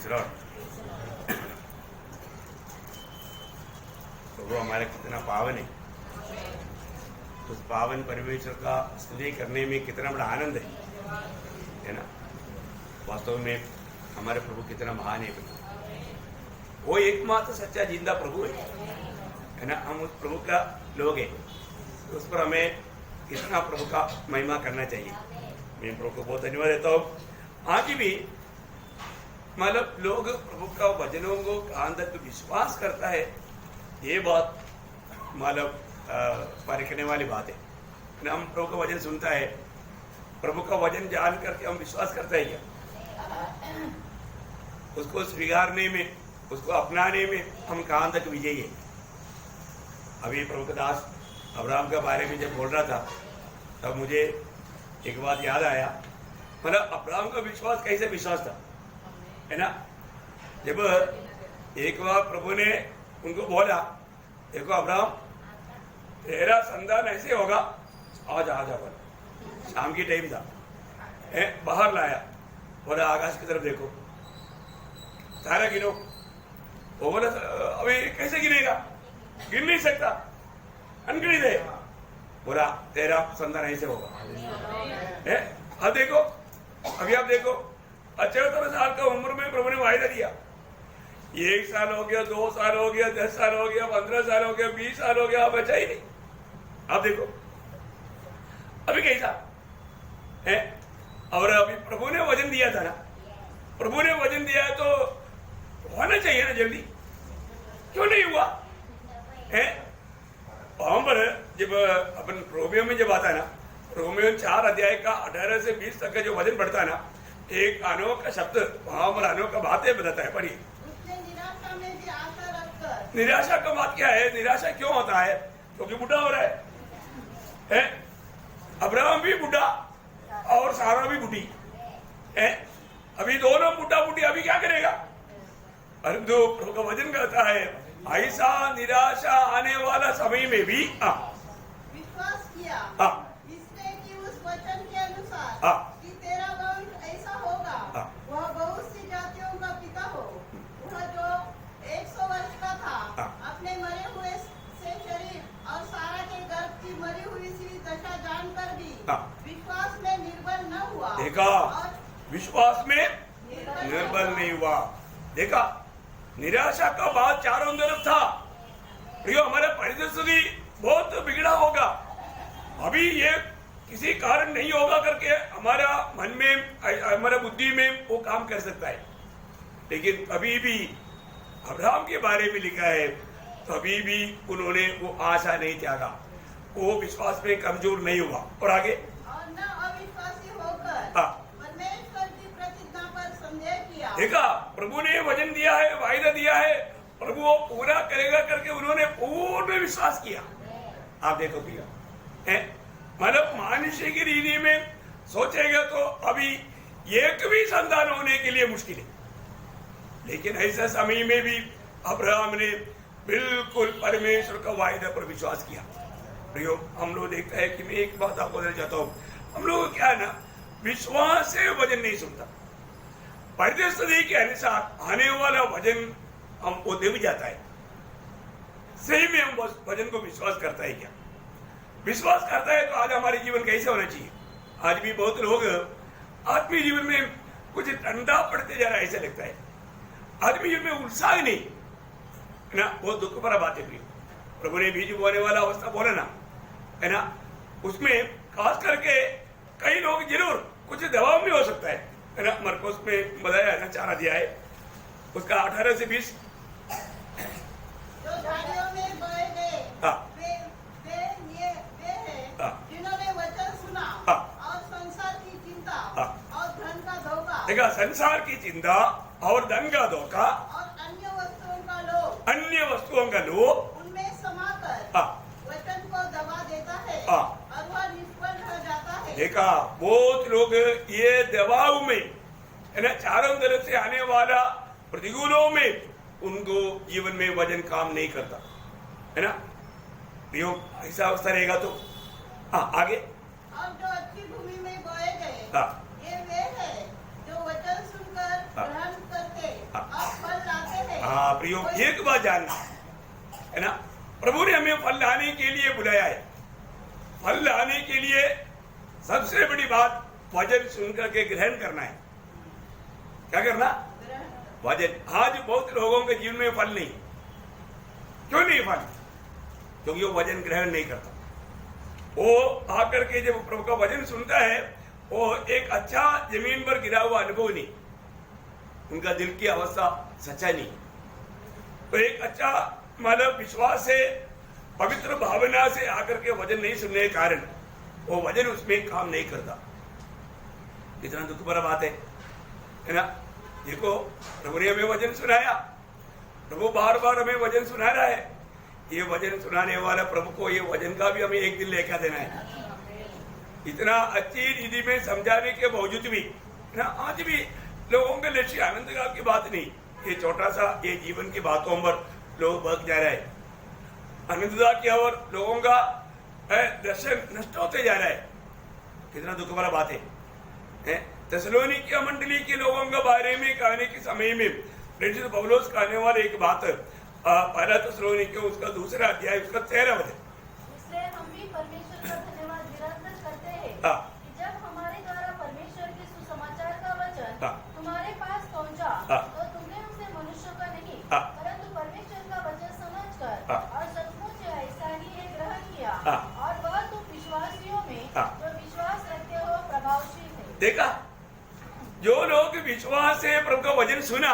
तीसरा प्रभु हमारे कितना पावन है, उस पावन परमेश्वर का स्तुति करने में कितना बड़ा आनंद है ना। वास्तव में हमारे प्रभु कितना महान है, वो एकमात्र सच्चा जिंदा प्रभु है ना। हम उस प्रभु का लोग हैं, उस पर हमें कितना प्रभु का महिमा करना चाहिए। मैं प्रभु को बहुत धन्यवाद देता हूँ। आज भी मतलब लोग प्रभु का वचनों को कहाँ तक विश्वास करता है, ये बात मतलब परखने वाली बात है ना। हम प्रभु का वचन सुनता है, प्रभु का वचन जान करके हम विश्वास करते हैं क्या? उसको स्वीकारने में, उसको अपनाने में हम कहाँ तक विजयी है। अभी प्रभु का दास अब्राहम के बारे में जब बोल रहा था तब मुझे एक बात याद आया। मतलब अब्राहम का विश्वास कैसे विश्वास था, है ना। जब एक बार प्रभु ने उनको बोला, देखो अब्राहम, तेरा संतान ऐसे होगा, आजा आजा बोला। शाम की टाइम था, बाहर लाया, बोला आकाश की तरफ देखो, तारा गिनो। वो बोला अभी कैसे गिनेगा, गिन नहीं सकता, अनगिनत है। बोला तेरा संतान ऐसे होगा। अब देखो, अभी आप देखो, 75 साल का उम्र में प्रभु ने वायदा दिया। 1 साल हो गया, 2 साल हो गया, 10 साल हो गया, 15 साल हो गया, 20 साल हो गया, बचा ही नहीं। आप देखो अभी कैसा है। और अभी प्रभु ने वचन दिया था ना, प्रभु ने वचन दिया है तो होना चाहिए ना जल्दी, क्यों नहीं हुआ है। वहां पर जब अपन रोमियो में जब आता है ना, रोमियो 4 अध्याय का 18 से 20 तक का जो वचन पढ़ता है ना, एक अनोखा शब्द वहां पर अनोखा बातें बताता है। पढ़िए, निराशा का बात क्या है, निराशा क्यों होता है, क्योंकि बुढ़ा हो रहा है। अब्राहम भी बुढ़ा और सारा भी बुढ़ी है। अभी दोनों बुढ़ा बुढ़ी, अभी क्या करेगा। परंतु प्रभु का वचन कहता है ऐसा निराशा आने वाला समय में भी विश्वास किया इसने कि उस वचन के अनुसार कि तेरा वंश ऐसा होगा, वह बहुत सी जातियों का पिता हो। वह जो 100 वर्ष का था, अपने मरे हुए से शरीर और सारा के गर्भ की मरी हुई सी दशा जानकर भी विश्वास में निर्बल न हुआ। देखा, विश्वास में निर्बल नहीं हुआ। देखा, निराशा का बात चारों तरफ था। प्रियो, हमारा परिस्थिति बहुत बिगड़ा होगा, अभी ये किसी कारण नहीं होगा करके हमारा मन में, हमारा बुद्धि में वो काम कर सकता है। लेकिन अभी भी अब्राहम के बारे में लिखा है, कभी भी उन्होंने वो आशा नहीं त्यागा, वो विश्वास में कमजोर नहीं हुआ। और आगे, और न अविश्वासी होकर परमेश्वर की प्रतिज्ञा पर संदेह किया। देखा, प्रभु ने वचन दिया है, वायदा दिया है, प्रभु वो पूरा करेगा करके उन्होंने पूर्ण विश्वास किया। आप देखो भैया, मतलब मनुष्य की रीति में सोचेगा तो अभी एक भी संतान होने के लिए मुश्किल है। लेकिन ऐसा समय में भी अब्राहम ने बिल्कुल परमेश्वर का वायदा पर विश्वास किया। प्रियो, हम लोग देखते हैं कि मैं एक बात आपको देना चाहता हूँ, हम लोग क्या है ना, विश्वास से वचन नहीं सुनता, परिस्थिति के अनुसार आने वाला वचन हमको दे भी जाता है। सही में हम वचन को विश्वास करता है क्या, विश्वास करता है तो आज हमारे जीवन कैसे होना चाहिए। आज भी बहुत लोग आत्मीय जीवन में कुछ ठंडा पड़ते जा रहा है, ऐसा लगता है। आदमी जीवन में उत्साह नहीं है ना, बहुत दुख भरा बात है। प्रभु ने बीज बोने वाला अवस्था बोला ना, है ना, उसमें खास करके कई लोग जरूर कुछ दबाव भी हो सकता है ना। मरकुस में बताया है ना 4 अध्याय उसका 18 से 20, जो झाड़ियों में बोए गए वे हैं जिन्होंने वचन सुना और संसार की चिंता और धन का धोखा, देखा, संसार की चिंता और धन का धोखा और अन्य वस्तुओं का लोभ उनमें समाकर वचन को दबा देता है और वह निष्फल रह जाता है। देखा, बहुत लोग ये दबाव में, है ना, चारों तरफ से आने वाला प्रतिकूलों में उनको जीवन में वजन काम नहीं करता, है ना। ऐसा अवस्था रहेगा तो आगे, और जो अच्छी भूमि में बोए गए ये वे हैं जो वचन सुनकर ग्रहण करते हाँ प्रियो, एक बात जानना है ना, प्रभु ने हमें फल लाने के लिए बुलाया है। फल लाने के लिए सबसे बड़ी बात वचन सुनकर के ग्रहण करना है। क्या करना? वचन। आज बहुत लोगों के जीवन में फल नहीं। क्यों नहीं फल? क्योंकि वो वचन ग्रहण नहीं करता। वो आकर के जब प्रभु का वचन सुनता है, वो एक अच्छा जमीन पर गिरा हुआ अनुभव नहीं, उनका दिल की अवस्था सच्चा नहीं। तो एक अच्छा मतलब विश्वास से, पवित्र भावना से आकर के वचन नहीं सुनने के कारण वो वचन उसमें काम नहीं करता। कितना दुख भरा बात है ना। देखो, प्रभु ने हमें वचन सुनाया, प्रभु बार बार हमें वचन सुना रहा है। ये वचन सुनाने वाला प्रभु को ये वचन का भी हमें एक दिन लेकर देना है। इतना अच्छी रीति में समझाने के बावजूद भी ना, आज भी लोगों के लक्ष्य आनंद का की बात नहीं, ये छोटा सा ये जीवन की बातों पर लोग बग जा रहे हैं। आनंददा की ओर लोगों का दर्शन नष्ट होते जा रहा है। कितना दुख भरा बात है। थेसलोनिके मंडली के लोगों के बारे में कहने के समय में प्रेरित पौलुस कहने वाले एक बात, पहला थेसलोनिके उसका दूसरा अध्याय उसका 13 वचन। इसलिए हम भी परमेश्वर का धन्यवाद निरंतर करते हैं कि जब हमारे द्वारा परमेश्वर के सुसमाचार का वचन तुम्हारे पास पहुंचा, तो तुमने उसे मनुष्यों का नहीं परंतु परमेश्वर का वचन समझकर और सचमुच ऐसा ही है ग्रहण किया, और वह तुम विश्वासियों में जो विश्वास रखते हो प्रभावशील है। देखा, जो लोग विश्वास से प्रभु का वचन सुना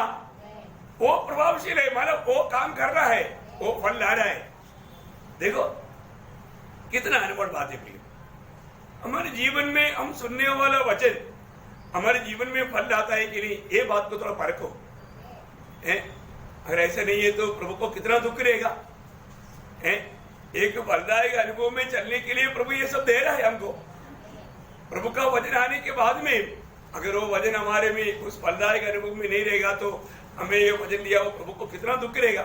वो प्रभावशील है, मतलब वो काम कर रहा है, वो फल ला रहा है। देखो कितना अनमोल बात है प्रिय। हमारे जीवन में हम सुनने वाला वचन हमारे जीवन में फल लाता है कि नहीं, ये बात को थोड़ा परखो। अगर ऐसा नहीं है तो प्रभु को कितना दुख रहेगा। एक फलदायक अनुभव में चलने के लिए प्रभु ये सब दे रहा है हमको। प्रभु का वचन आने के बाद में अगर वो वचन हमारे में उस फलदायक अनुभव में नहीं रहेगा तो हमें ये वचन दिया वो प्रभु को कितना दुख रहेगा।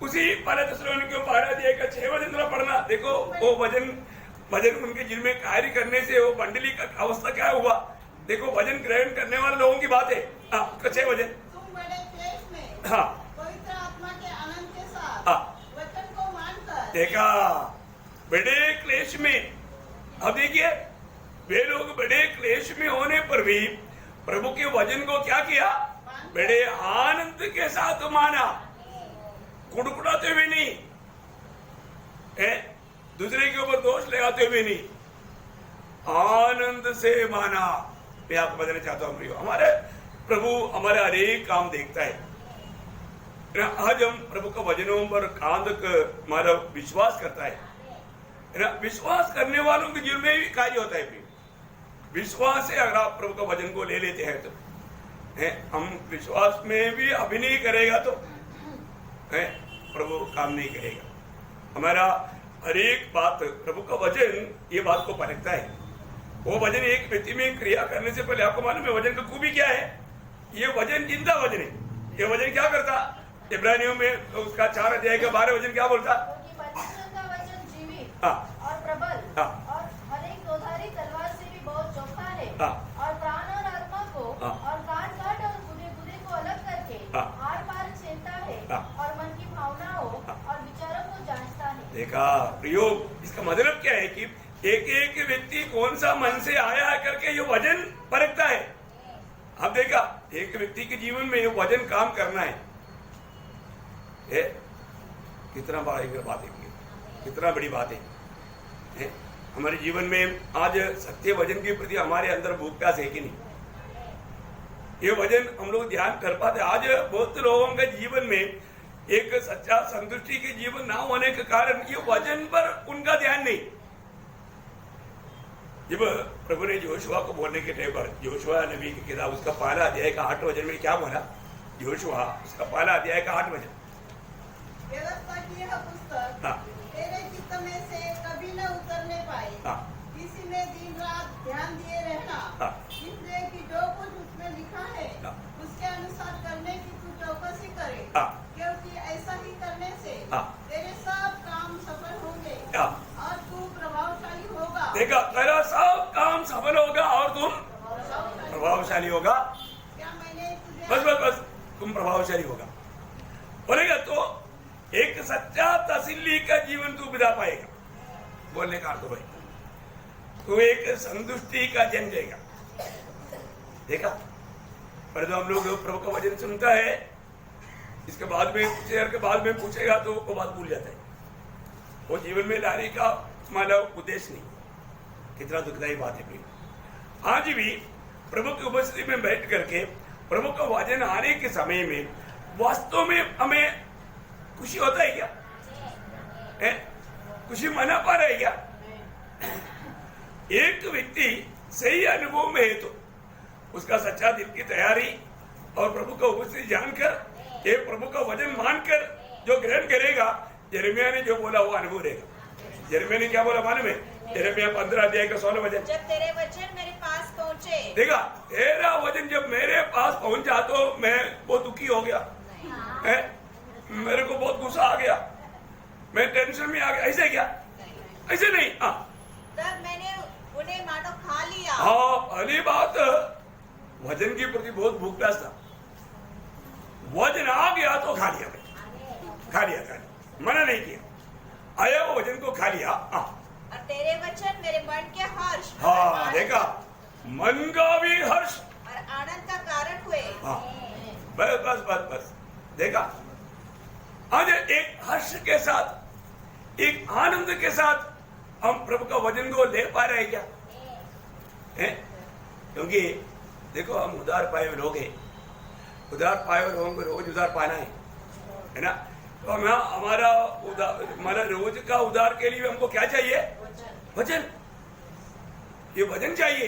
उसी पहले थेसलोनिके 12 अध्याय का 6 वचन थोड़ा पढ़ना। देखो वो वचन उनके जिन में कार्य करने से वो मंडली का अवस्था क्या हुआ। देखो वचन ग्रहण करने वाले लोगों की बात है। उसका 6 वचन। तुम बड़े क्लेश में हाँ पवित्र आत्मा के आनंद के साथ वचन को मानकर। देखा, बड़े क्लेश में। अब देखिए, वे लोग बड़े क्लेश में होने पर भी प्रभु के वचन को क्या किया, बड़े आनंद के साथ माना, कुड़कुड़ाते हुए नहीं, दूसरे के ऊपर दोष लगाते हुए नहीं, आनंद से माना। मैं आपको बताना चाहता हूं प्रियो, हमारे प्रभु हमारे हर एक काम देखता है। आज हम प्रभु का वचनों पर कांद कर हमारा विश्वास करता है। विश्वास करने वालों के जीवन में भी कार्य होता है। विश्वास से अगर आप प्रभु का वचन को ले लेते हैं तो हम विश्वास में भी अभिनय करेगा तो प्रभु काम नहीं करेगा। हमारा हर एक बात प्रभु का वचन ये बात को परखता है। वो वचन एक व्यक्ति में क्रिया करने से पहले आपको मालूम है वचन का खूबी क्या है। ये वचन जिंदा वचन है। ये वचन क्या करता, इब्रानियों में उसका 4 अध्याय का 12 वचन क्या बोलता, परमेश्वर का वचन जीवित और प्रबल और हर एक दोधारी तलवार से भी बहुत चौखा है और प्राण और आत्मा को और काट और गुदे को अलग करके आर पार छेदता है और मन की भावनाओं और विचारों को जांचता है। देखा प्रयोग, इसका मतलब क्या है कि एक एक व्यक्ति कौन सा मन से आया है करके ये वचन परखता है। आप देखा, एक व्यक्ति के जीवन में ये वचन काम करना है। कितना बड़ा बात है, कितना बड़ी बात है। हमारे जीवन में आज सत्य वचन के प्रति हमारे अंदर भूख प्यास है कि नहीं, ये वचन हम लोग ध्यान कर पाते। आज बहुत लोगों के जीवन में एक सच्चा संतुष्टि के जीवन ना होने के कारण ये वचन पर उनका ध्यान नहीं। जब प्रभु ने योशुआ को बोलने के टाइम पर, योशुआ नबी की किताब उसका 1 अध्याय का 8 वचन में क्या बोला, योशुआ उसका 1 अध्याय का 8 वचन, व्यवस्था की यह पुस्तक तेरे चित्त में से कभी न उतरने पाए, इसी में दिन रात ध्यान दिए रहना, इसलिए कि जो कुछ उसमें लिखा है उसके अनुसार करने की तू चौकसी करे, क्योंकि ऐसा ही करने से तेरे सब काम सफल होंगे और तू प्रभावशाली होगा। देखा, तेरा सब काम सफल होगा और तुम प्रभावशाली होगा। क्या मैंने बस तुम प्रभावशाली होगा। बोलेगा तो एक सच्चा तसल्ली का जीवन तू बिता पाएगा। बोलने का अर्थ भाई तो एक संतुष्टि का जन्म लेगा। देखा, पर जो हम लोग प्रभु का वचन सुनता है इसके बाद में पूछेगा तो वो बात भूल जाता है। वो जीवन में लाने का मतलब उद्देश्य नहीं। कितना दुखदायी बात है भाई। आज भी प्रभु की उपस्थिति में बैठ करके प्रभु का वचन आने के समय में वास्तव में हमें खुशी होता है क्या? खुशी मना पा रहा है क्या? एक व्यक्ति सही अनुभव में है तो उसका सच्चा दिल की तैयारी और प्रभु का उपस्थिति जानकर ये प्रभु का वचन मानकर जो ग्रहण करेगा, यिर्मयाह ने जो बोला वो अनुभव रहेगा। यिर्मयाह ने क्या बोला मालूम है? यिर्मयाह 15 अध्याय का 16 वचन, जब तेरे वचन मेरे पास पहुंचे। देखा, तेरा वचन जब मेरे पास पहुंचा तो मैं बहुत दुखी हो गया, मेरे को बहुत गुस्सा आ गया, मैं टेंशन में आ गया। ऐसे क्या? ऐसे नहीं। तब मैंने उन्हें मानो खा लिया। हाँ, पहली बात वजन के प्रति बहुत भूख प्यास था। वजन आ गया तो खा लिया, खा लिया, मना नहीं किया, आया वो वजन को खा लिया। और तेरे वचन मेरे मन के हर्ष, हाँ देखा, मन का भी हर्ष और आनंद का कारण हुए। बस बस बस बस, देखा, आज एक हर्ष के साथ, एक आनंद के साथ हम प्रभु का वचन को ले पा रहे क्या? क्योंकि देखो, हम उधार पाए हुए लोग हैं, उधार पाए हुए लोगों को रोज उधार पाना है ना? तो हमारा रोज का उधार के लिए हमको क्या चाहिए? वचन। ये वचन चाहिए।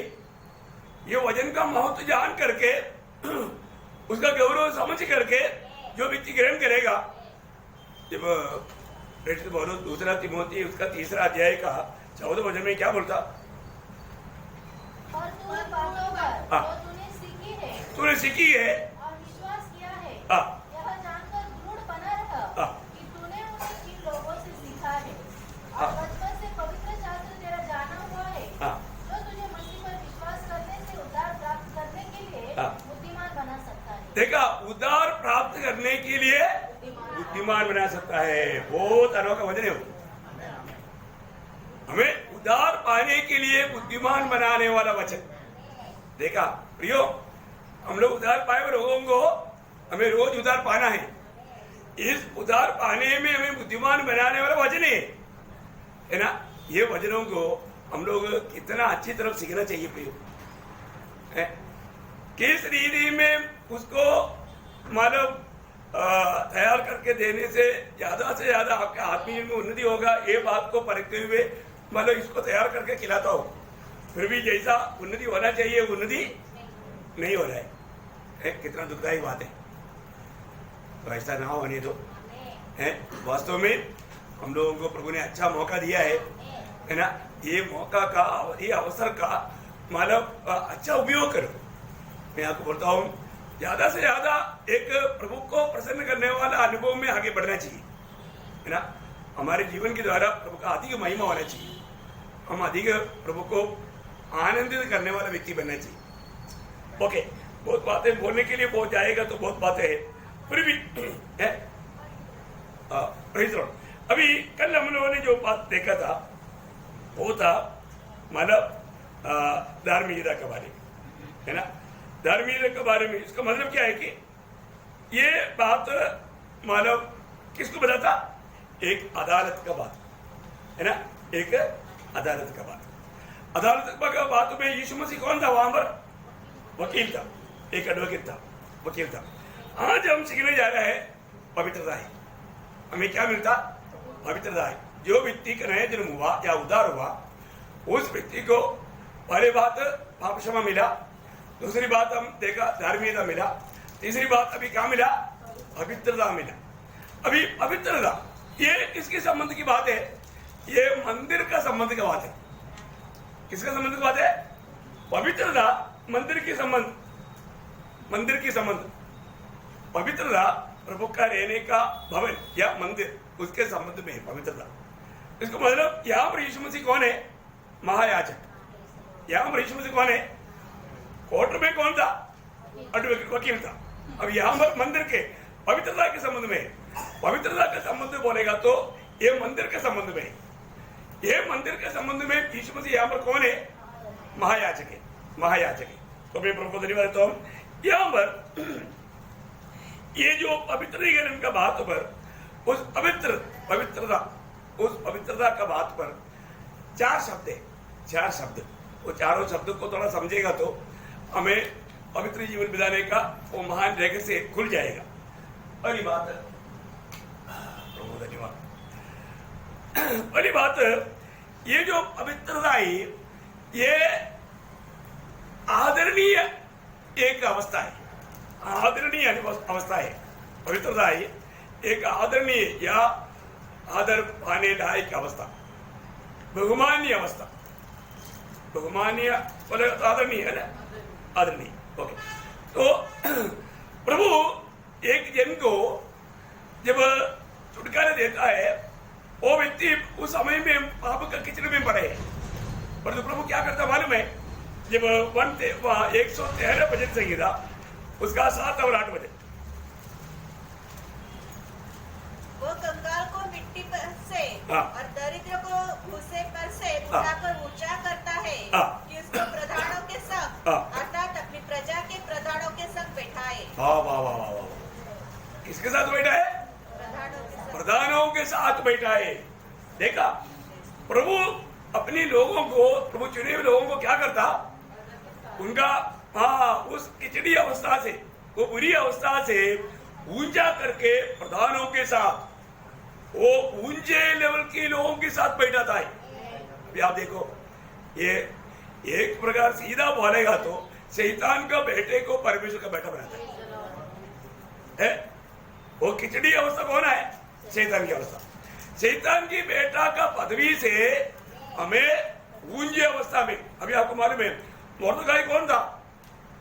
ये वचन का महत्व जान करके उसका गौरव समझ करके जो व्यक्ति ग्रहण करेगा, जब बोलो 2 तिमोथी उसका 3 अध्याय का 14 वचन में क्या बोलता? और तूने बातों पर जो तूने सीखी है और विश्वास किया है, हाँ, यह जानकर दृढ़ बना रह कि तूने उन्हें किन लोगों से सीखा है और बचपन से पवित्र शास्त्र तेरा जाना हुआ है, जो तुझे मसीह पर विश्वास करने से उद्धार प्राप्त करने के लिए बुद्धिमान बना सकता है। देखा, उद्धार प्राप्त करने के लिए बुद्धिमान बना सकता है। बहुत अनोखा वचन है। हमें उद्धार पाने के लिए बुद्धिमान बनाने वाला वचन। देखा प्रियो, हम लोग उद्धार पाए हुए लोगों को हमें रोज उद्धार पाना है। इस उद्धार पाने में हमें बुद्धिमान बनाने वाला वचन है ना? ये वचनों को हम लोग कितना अच्छी तरफ सीखना चाहिए प्रियो। किस रीति में उसको मानव तैयार करके देने से ज्यादा आपका आत्मीय में उन्नति होगा, ये बात को परखते हुए मतलब इसको तैयार करके खिलाता हो, फिर भी जैसा उन्नति होना चाहिए उन्नति नहीं हो रहा है। कितना दुखदायी बात है। तो ऐसा ना होने दो। वास्तव में हम लोगों को प्रभु ने अच्छा मौका दिया है ना? ये मौका का, ये अवसर का मतलब अच्छा उपयोग करो। मैं आपको बोलता हूँ, ज्यादा से ज्यादा एक प्रभु को प्रसन्न करने वाला अनुभव में आगे बढ़ना चाहिए, है ना? हमारे जीवन के द्वारा प्रभु का अधिक महिमा होना चाहिए। हम अधिक प्रभु को आनंदित करने वाला व्यक्ति बनना चाहिए। ओके, बहुत बातें बोलने के लिए बहुत जाएगा तो बहुत बातें हैं, फिर भी अभी कल हम लोगों ने जो बात देखा था वो था मतलब धार्मिकता के बारे में, है ना? धार्मिकता के बारे में इसका मतलब क्या है कि ये बात मानव किसको बताता? एक अदालत का बात, है ना? एक अदालत का बात। अदालत का बात में यीशु मसीह कौन था? वहां पर वकील था, एक एडवोकेट था, वकील था। आज हम सीखने जा रहे हैं पवित्रता है। हमें क्या मिलता? पवित्रता है। जो व्यक्ति का नया जन्म हुआ या उद्धार हुआ, उस व्यक्ति को पहली बात पाप क्षमा मिला, दूसरी बात हम देखा धार्मिकता मिला, तीसरी बात अभी क्या मिला? पवित्रता मिला। अभी पवित्रता ये किसके संबंध की बात है? ये मंदिर का संबंध की बात है। किसका संबंध की बात है? पवित्रता मंदिर की संबंध, मंदिर की संबंध। पवित्रता प्रभु का रहने का भवन या मंदिर, उसके संबंध में है पवित्रता। इसका मतलब यहाँ पर यीशु मसीह कौन है? महायाजक। यहाँ पर यीशु मसीह कौन है? कोर्ट में कौन था? एडवोकेट, वकील था। अब यहाँ पर मंदिर के पवित्रता के संबंध में, पवित्रता का संबंध बोलेगा तो ये मंदिर के संबंध में है। ये मंदिर के संबंध में यीशु मसीह यहाँ पर कौन है? महायाजक है, महायाजक है। तो मैं प्रभु को धन्यवाद देता हूँ। यहाँ पर ये जो पवित्रीकरण का बात पर उस पवित्रता का बात पर चार शब्द है, चार शब्द। वो चारों शब्द को थोड़ा समझेगा तो हमें पवित्र जीवन बिताने का वो महान रहस्य खुल जाएगा। पहली बात, प्रभु धन्यवाद। पहली बात, ये जो पवित्रता है ये आदरणीय एक अवस्था है, आदरणीय अवस्था है। पवित्रता है एक आदरणीय या आदर पाने लायक अवस्था, बहुमान्य अवस्था। बहुमान्य बोले आदरणीय है ना, आदरणीय। ओके, तो प्रभु एक जन को जब छुटकारा देता है, वो व्यक्ति उस समय में पाप का कीचड़ में पड़े, परंतु प्रभु क्या करता मालूम है? जब 113 भजन संहिता उसका 7 और 8 बजे, वो कंगाल को मिट्टी पर से और दरिद्र को भूसे पर से उठाकर ऊंचा करता है कि उसको प्रधानों के संग अर्थात अपनी प्रजा के प्रधानों के संग बैठाए। वाह वाह वाह वाह वाह। किसके साथ बैठा है? प्रधानों के साथ बैठा है। देखा, प्रभु अपने लोगों को, प्रभु चुने हुए लोगों को क्या करता? उनका उस खिचड़ी अवस्था से, वो बुरी अवस्था से ऊंचा करके प्रधानों के साथ, वो ऊंचे लेवल के लोगों के साथ बैठा था। अभी आप देखो, ये एक प्रकार सीधा बोलेगा तो शैतान का बेटे को परमेश्वर का बेटा बनाता है। वो खिचड़ी अवस्था कौन है? शैतान की अवस्था। शैतान की बेटा का पदवी से हमें ऊंचे अवस्था में, अभी आपको मालूम है मोर्दकाई कौन था?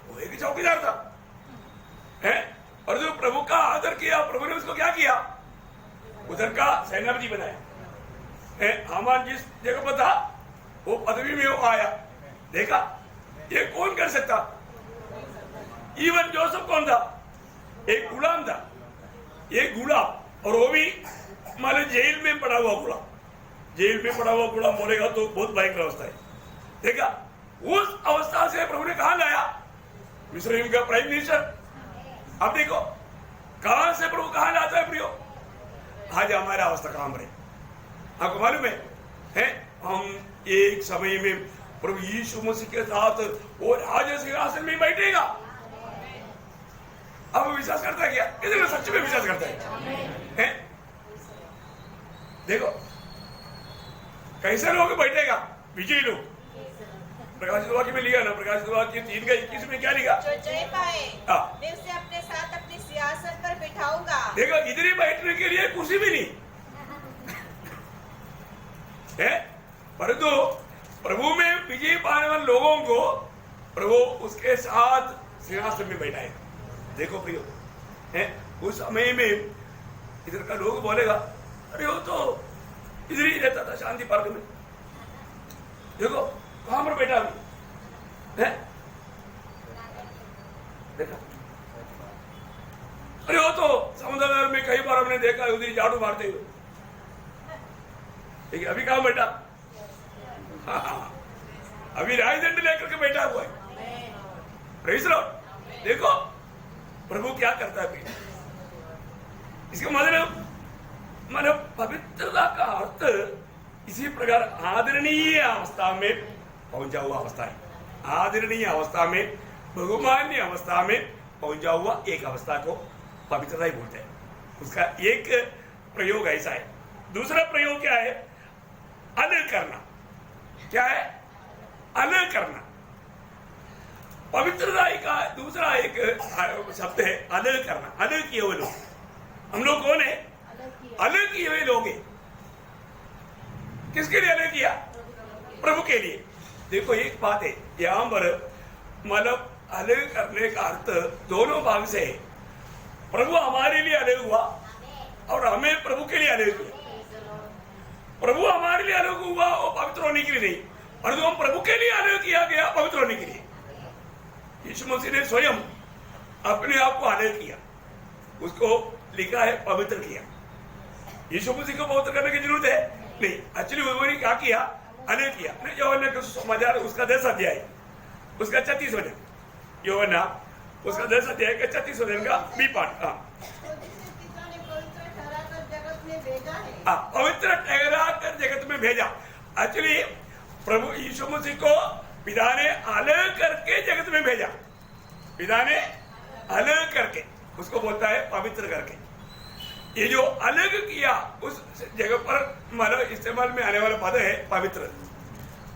वो एक चौकीदार था, है? और जो प्रभु का आदर किया, प्रभु ने उसको क्या किया? उधर का सेनापति बनाया। हामान जिस जगह पर था वो पदवी में वो आया। देखा, ये कौन कर सकता? इवन जोसेफ कौन था? एक गुलाम था, एक गुलाम, और वो भी मान जेल में पड़ा हुआ गुलाम। जेल में पड़ा हुआ गुलाम बोलेगा तो बहुत भयंकर अवस्था है। देखा, उस अवस्था से प्रभु ने कहा लाया? मिस्र का प्राइम मिनिस्टर। अब देखो कहां से प्रभु कहां लाता है प्रियो? आज हमारा अवस्था कहां पर है आपको मालूम है? हम एक समय में प्रभु यीशु मसीह के साथ वो राज सिंहासन में बैठेगा। अब विश्वास करता है क्या? कितने सच में विश्वास करता है? देखो कैसे लोग बैठेगा? विजयी लोग। प्रकाशित वाक्य में लिया ना, प्रकाशित वाक्य 3:21 में क्या लिखा? जो जय पाए मैं उसे अपने साथ अपने सिंहासन पर बिठाऊंगा। देखो, इधर ही बैठने के लिए कुर्सी भी नहीं है, परंतु प्रभु में विजय पाने वाले लोगों को प्रभु उसके साथ सिंहासन में बैठाएगा। देखो प्रियो, है उस समय में इधर का लोग बोलेगा अरे वो तो इधर ही रहता था शांति पार्क में, देखो कहां पर बैठा है? देखा, अरे वो तो समुद्र में कई बार हमने देखा है उधर झाड़ू मारते हुए, लेकिन अभी कहां बैठा? अभी राजदंड लेकर के बैठा हुआ है। Praise Lord. देखो प्रभु क्या करता है। इसका मतलब पवित्रता का अर्थ इसी प्रकार आदरणीय अवस्था में पहुंचा हुआ अवस्था है। आदरणीय अवस्था में, बहुमान्य अवस्था में पहुंचा हुआ एक अवस्था को पवित्रता ही बोलते हैं। उसका एक प्रयोग ऐसा है। दूसरा प्रयोग क्या है? अलग करना। क्या है? अलग करना। पवित्रता का दूसरा एक शब्द है अलग करना। अलग किए हुए लोग। हम लोग कौन है? अलग किए हुए लोग हैं। किसके लिए अलग किया? प्रभु के लिए। देखो एक बात है यहां पर, मतलब अलग करने का अर्थ दोनों भाग से है। प्रभु हमारे लिए अलग हुआ और हमें प्रभु के लिए अलग हुआ। प्रभु हमारे लिए अलग हुआ वो पवित्र होने के लिए नहीं, और जो हम प्रभु के लिए अलग किया गया पवित्र होने के लिए। यीशु मसीह ने स्वयं अपने आप को अलग किया, उसको लिखा है पवित्र किया। यीशु मसीह को पवित्र करने की जरूरत है नहीं। एक्चुअली उन्होंने क्या किया, अने किया। यूहन्ना का सुसमाचार उसका 10 अध्याय उसका 36 वचन, यूहन्ना उसका 10 अध्याय का 36 वचन का बी पार्ट। पवित्र ठहरा कर जगत में भेजा। एक्चुअली प्रभु यीशु मसीह को पिता ने अलग करके जगत में भेजा। पिता ने अलग करके, उसको बोलता है पवित्र करके। ये जो अलग किया उस जगह पर मतलब इस्तेमाल में आने वाला पद है पवित्र,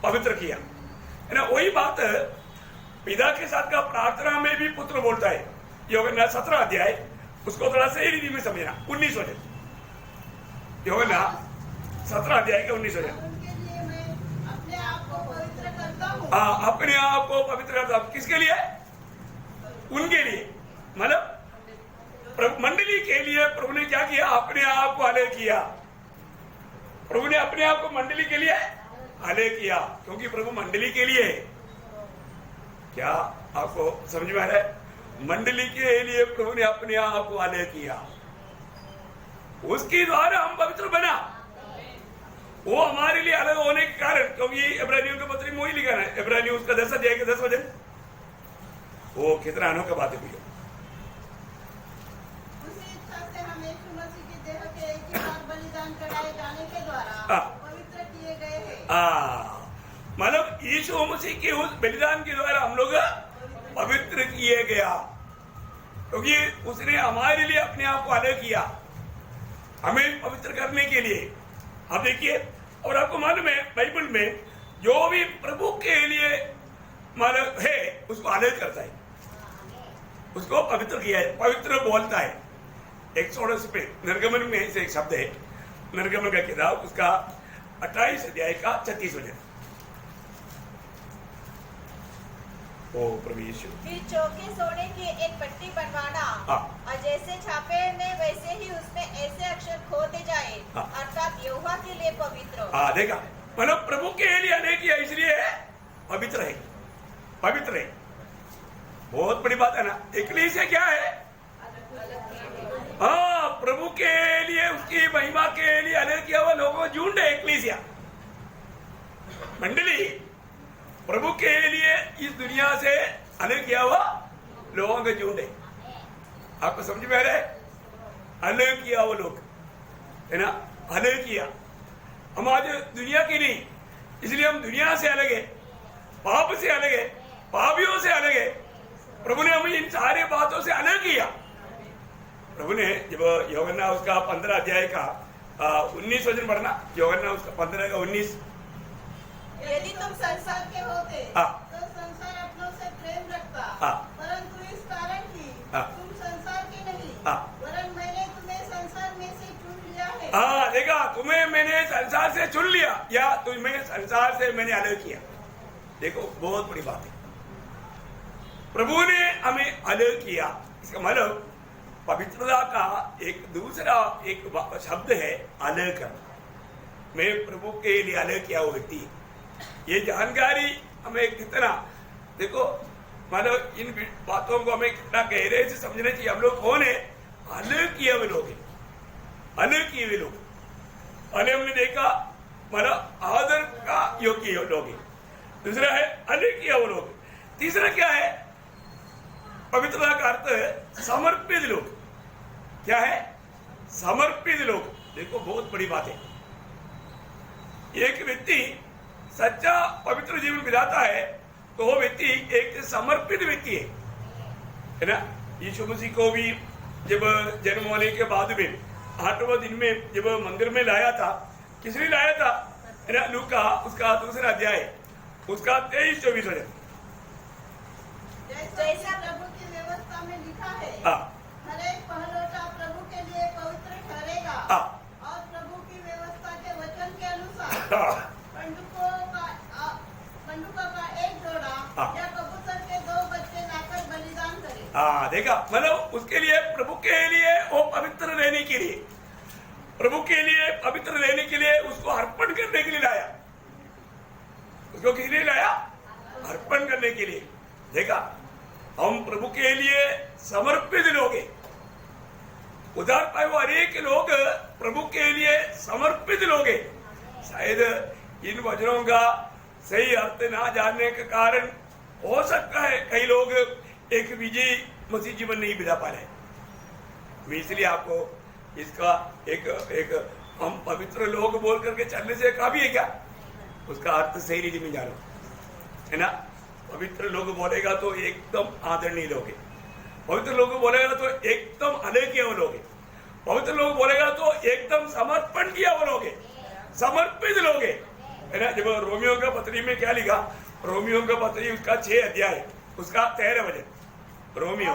पवित्र किया है ना। वही बात पिता के साथ का प्रार्थना में भी पुत्र बोलता है। यूहन्ना 17 अध्याय उसको थोड़ा सही रीति में समझना। 19 वचन, यूहन्ना 17 अध्याय का 19 वचन। अपने आप को पवित्र करता हूँ। हाँ, अपने आप को पवित्र करता हूँ। किसके लिए? उनके लिए, मतलब मंडली के लिए। प्रभु ने क्या किया? अपने आप को अलग किया। प्रभु ने अपने आप को मंडली के लिए अलग किया, क्योंकि प्रभु मंडली के लिए। क्या आपको समझ में आ रहा है? मंडली के लिए प्रभु ने अपने आप को अलग किया, उसके द्वारा हम पवित्र बना। वो हमारे लिए अलग होने के कारण, क्योंकि इब्रानियों के पत्री में वही लिखा है, इब्रानियों उसका 10 अध्याय के 10 वचन। वो कितना अनोखा बात है भैया। उसी इच्छा से हम यीशु मसीह की देह के एक ही बार बलिदान चढ़ाए जाने के द्वारा पवित्र किए गए हैं। मतलब यीशु मसीह के उस बलिदान के द्वारा हम लोग पवित्र किए गया, क्योंकि उसने हमारे लिए अपने आप को अलग किया, हमें पवित्र करने के लिए। अब देखिए, और आपको मालूम है बाइबल में जो भी प्रभु के लिए मतलब है उसको अलग करता है, उसको पवित्र किया है, पवित्र बोलता है। एक्सोडस पे निर्गमन में से एक शब्द है, निर्गमन का किताब उसका 28 अध्याय का 36 वचन। ओ प्रभु यीशु। फिर चौके सोने की एक पट्टी बनवाना, और जैसे छापे में वैसे ही उसमें ऐसे अक्षर खोदे जाए, अर्थात यहोवा के लिए पवित्र। देखा, मतलब प्रभु के लिए अनेक किया, इसलिए पवित्र है, पवित्र है। बहुत बड़ी बात है ना। इक्लीसिया क्या है? हाँ, प्रभु के लिए, उसकी महिमा के लिए अलग किया हुआ लोगों झुंड है इक्लीसिया, मंडली। प्रभु के लिए इस दुनिया से अलग किया हुआ लोगों का झुंड है। आपको समझ में आ रहा है? अलग किया वो लोग है ना, अलग किया। हम आज दुनिया की नहीं, इसलिए हम दुनिया से अलग है, पाप से अलग है, पापियों से अलग है। प्रभु ने हमें इन सारे बातों से अलग किया। प्रभु ने जब यूहन्ना उसका 15 अध्याय का 19 वचन पढ़ना, यूहन्ना उसका 15 का 19। यदि तुम संसार के होते तो संसार अपनों से प्रेम रखता, परंतु इस कारण कि तुम संसार के नहीं, वरन मैंने तुम्हें संसार में से चुन लिया है। देखा, तुम्हें मैंने संसार से चुन लिया, या तुम्हें संसार से मैंने अलग किया। देखो, बहुत बड़ी बात है। प्रभु ने हमें अलग किया। इसका मतलब पवित्रता का एक दूसरा एक शब्द है अलग करना। मैं प्रभु के लिए अलग किया वो व्यक्ति। ये जानकारी हमें कितना, देखो मतलब इन बातों को हमें कितना गहरे से समझना चाहिए। हम लोग कौन है? अलग किए हुए लोग हैं, अलग किए हुए लोग। पहले हमने देखा मतलब आदर का योग्य लोग हैं, दूसरा है अलग किया हुए लोग, तीसरा क्या है? पवित्रता का अर्थ है समर्पित लोग। क्या है? समर्पित लोग। देखो, बहुत बड़ी बात है। एक व्यक्ति सच्चा पवित्र जीवन बिताता है तो वो व्यक्ति एक समर्पित व्यक्ति है ना। यीशु मसीह को भी जब जन्म होने के बाद में 8वें दिन में जब मंदिर में लाया था, किसने लाया था? है ना, लूका उसका 2 अध्याय उसका 23-24 वचन। जैसा प्रभु की व्यवस्था में लिखा है, हर एक पहलौठा प्रभु के लिए पवित्र ठहरेगा, और प्रभु की व्यवस्था के वचन के अनुसार पंडुकों का एक जोड़ा या कबूतर के 2 बच्चे लाकर बलिदान करे। देखा, मतलब उसके लिए, प्रभु के लिए वो पवित्र रहने के लिए, प्रभु के लिए पवित्र रहने के लिए उसको अर्पण करने के लिए लाया। उसको किस लिए लाया? अर्पण करने के लिए। देखा, हम प्रभु के लिए समर्पित लोग हैं। उद्धार पाए वो अनेक लोग प्रभु के लिए समर्पित लोग हैं। शायद इन वचनों का सही अर्थ ना जानने के कारण हो सकता है कई लोग एक विजयी मसीह जीवन नहीं बिता पा रहे। मैं इसलिए आपको इसका एक हम पवित्र लोग बोल करके चलने से काफी है क्या? उसका अर्थ सही रीति में जानो, है ना। पवित्र लोग बोलेगा तो एकदम आदरणीय लोग हैं। पवित्र लोग बोलेगा तो एकदम अनैक्य वो लोग हैं। पवित्र लोग बोलेगा तो एकदम समर्पण किया वो लोग हैं, समर्पित लोग हैं, है ना। जब रोमियो का पत्री में क्या लिखा, रोमियो का पत्री उसका 6 अध्याय उसका 13 वचन। रोमियो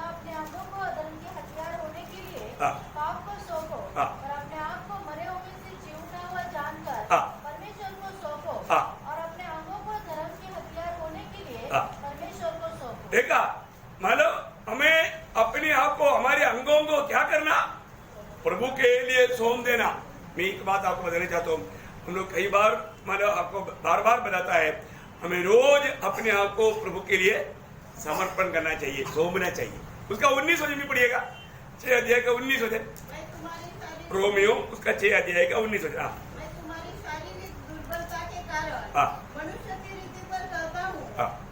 अपने अंगों को अधर्म के हथियार होने के लिए पाप को सौंपो और अपने आप को मरे हुए से जीवता हुआ जानकर परमेश्वर को सौंपो और अपने अंगों को धर्म के हथियार होने के लिए परमेश्वर को सौंपो। देखा, मतलब हमें अपने आप को, हमारे अंगों को क्या करना, प्रभु के लिए सौंप देना। मैं एक बात आपको बताना चाहता हूँ, हम लोग कई बार मतलब आपको बार बार बताता है, हमें रोज अपने आप को प्रभु के लिए समर्पण करना चाहिए, सौंपना चाहिए। उसका 19 वचन भी पढ़िएगा, 6 अध्याय का 19 वचन। रोमियो उसका 6 अध्याय का 19 वचन। मैं तुम्हारी शारीरिक दुर्बलता के कारण मनुष्य की रीति पर कहता हूँ,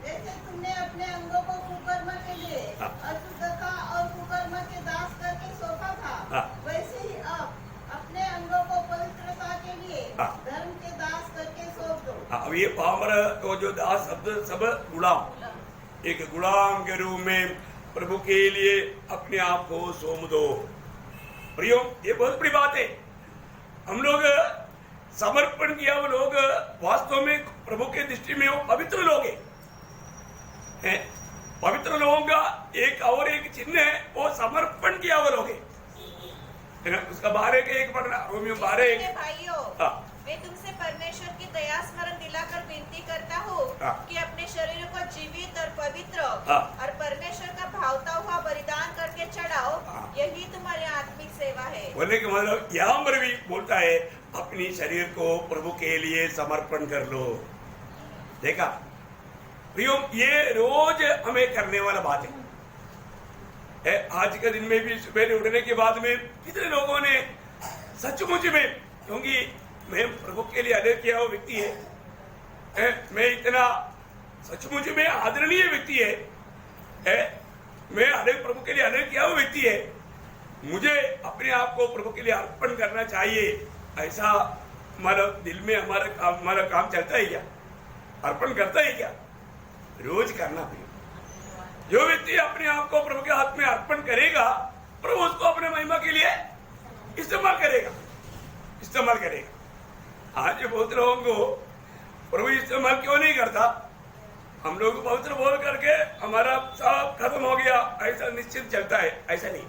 जैसे तुमने अपने अंगों को कुकर्म के लिए अशुद्धता और कुकर्म के दास करके सौंपा था, वैसे ही अब अपने अंगों को पवित्रता के लिए धर्म के दास करके सौंप दो। अब ये पामर तो जो दास शब्द सब गुलाम, एक गुलाम के रूप में प्रभु के लिए अपने आप को सौंप दो। प्रियो, ये बहुत बड़ी बात है। हम लोग समर्पण किया वो लोग वास्तव में प्रभु के दृष्टि में वो पवित्र लोग हैं। पवित्र लोगों का एक और एक चिन्ह है, वो समर्पण किया वो लोग है ना। उसका 12 के 1 पढ़ना, रोमियो 12 भाइयों, मैं तुमसे परमेश्वर की दया स्मरण दिलाकर विनती करता हूँ कि अपने शरीर को जीवित और पवित्र और परमेश्वर का भावता हुआ बलिदान करके चढ़ाओ, यही तुम्हारी आत्मिक सेवा है। बोलने का मतलब यहाँ पर भी बोलता है, अपनी शरीर को प्रभु के लिए समर्पण कर लो। देखा प्रियो, ये रोज हमें करने वाला बात है। आज के दिन में भी सुबह उठने के बाद में कितने लोगों ने सचमुच में, क्योंकि मैं प्रभु के लिए अदर किया हुआ व्यक्ति है, मैं इतना सचमुच में आदरणीय व्यक्ति है, मैं अदर प्रभु के लिए अदर किया हुआ व्यक्ति है, मुझे अपने आप को प्रभु के लिए अर्पण करना चाहिए। ऐसा हमारा दिल में हमारा काम चलता है क्या? अर्पण करता है क्या? रोज करना भी। जो व्यक्ति अपने आप को प्रभु के हाथ में अर्पण करेगा, प्रभु उसको अपने महिमा के लिए इस्तेमाल करेगा। आज बहुत लोगों को प्रभु इस्तेमाल क्यों नहीं करता? हम लोग पवित्र बोल करके हमारा सब खत्म हो गया, ऐसा निश्चित चलता है। ऐसा नहीं,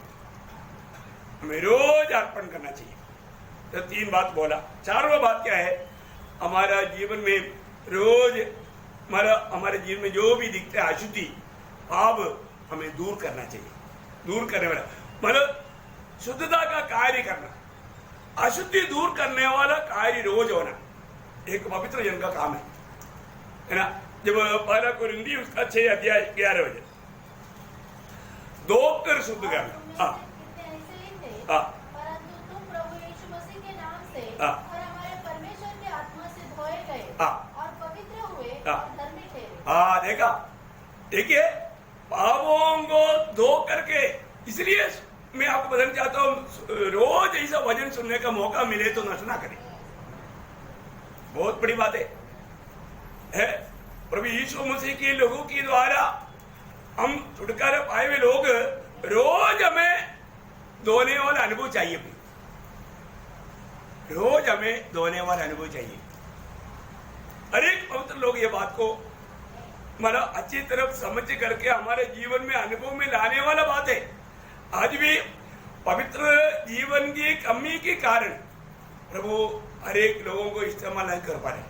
हमें रोज अर्पण करना चाहिए। तो 3 बात बोला। 4वां बात क्या है? हमारा जीवन में रोज हमारे जीवन में जो भी दिखता है अशुद्धि, पाप, हमें दूर करना चाहिए। दूर करने वाला मतलब शुद्धता का कार्य करना, अशुद्धि दूर करने वाला कार्य रोज होना एक पवित्र जन का काम है ना। जब 1 कोरिन्थी उसका 6 अध्याय 11 वचन, धोकर शुद्ध करना। परंतु तुम प्रभु यीशु मसीह के नाम से और हमारे परमेश्वर की आत्मा से धोए गए और पवित्र हुए और धर्मी ठहरे। देखा, देखिए पापों को धो करके। इसलिए मैं आपको बताना चाहता हूँ, रोज ऐसा वचन सुनने का मौका मिले तो नष्ट ना करें। बहुत बड़ी बात है। प्रभु यीशु मसीह के लोगों के द्वारा हम छुटकारा पाए हुए लोग, रोज हमें धोने वाला अनुभव चाहिए। रोज हमें धोने वाला अनुभव चाहिए। अनेक पवित्र लोग ये बात को मतलब अच्छी तरफ समझ करके हमारे जीवन में अनुभव में लाने वाला बात है। आज भी पवित्र जीवन की कमी के कारण प्रभु हरेक लोगों को इस्तेमाल नहीं कर पा रहे।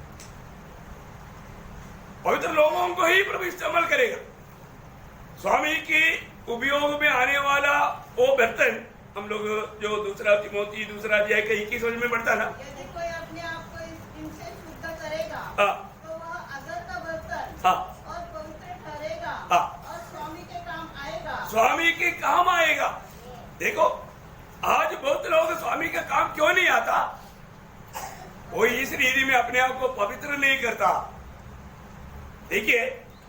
पवित्र लोगों को ही प्रभु इस्तेमाल करेगा। स्वामी की उपयोग में आने वाला वो बर्तन, हम लोग जो 2 तिमोथी 2 अध्याय का 21 वचन में पढ़ता ना, यदि कोई अपने आप को इनसे शुद्ध करेगा तो वह अगर का बर्तन और पवित्र ठहरेगा और स्वामी के काम आएगा। स्वामी के काम आएगा। देखो आज बहुत लोग स्वामी का काम क्यों नहीं आता, वो इस रीति में अपने आप को पवित्र नहीं करता। देखिए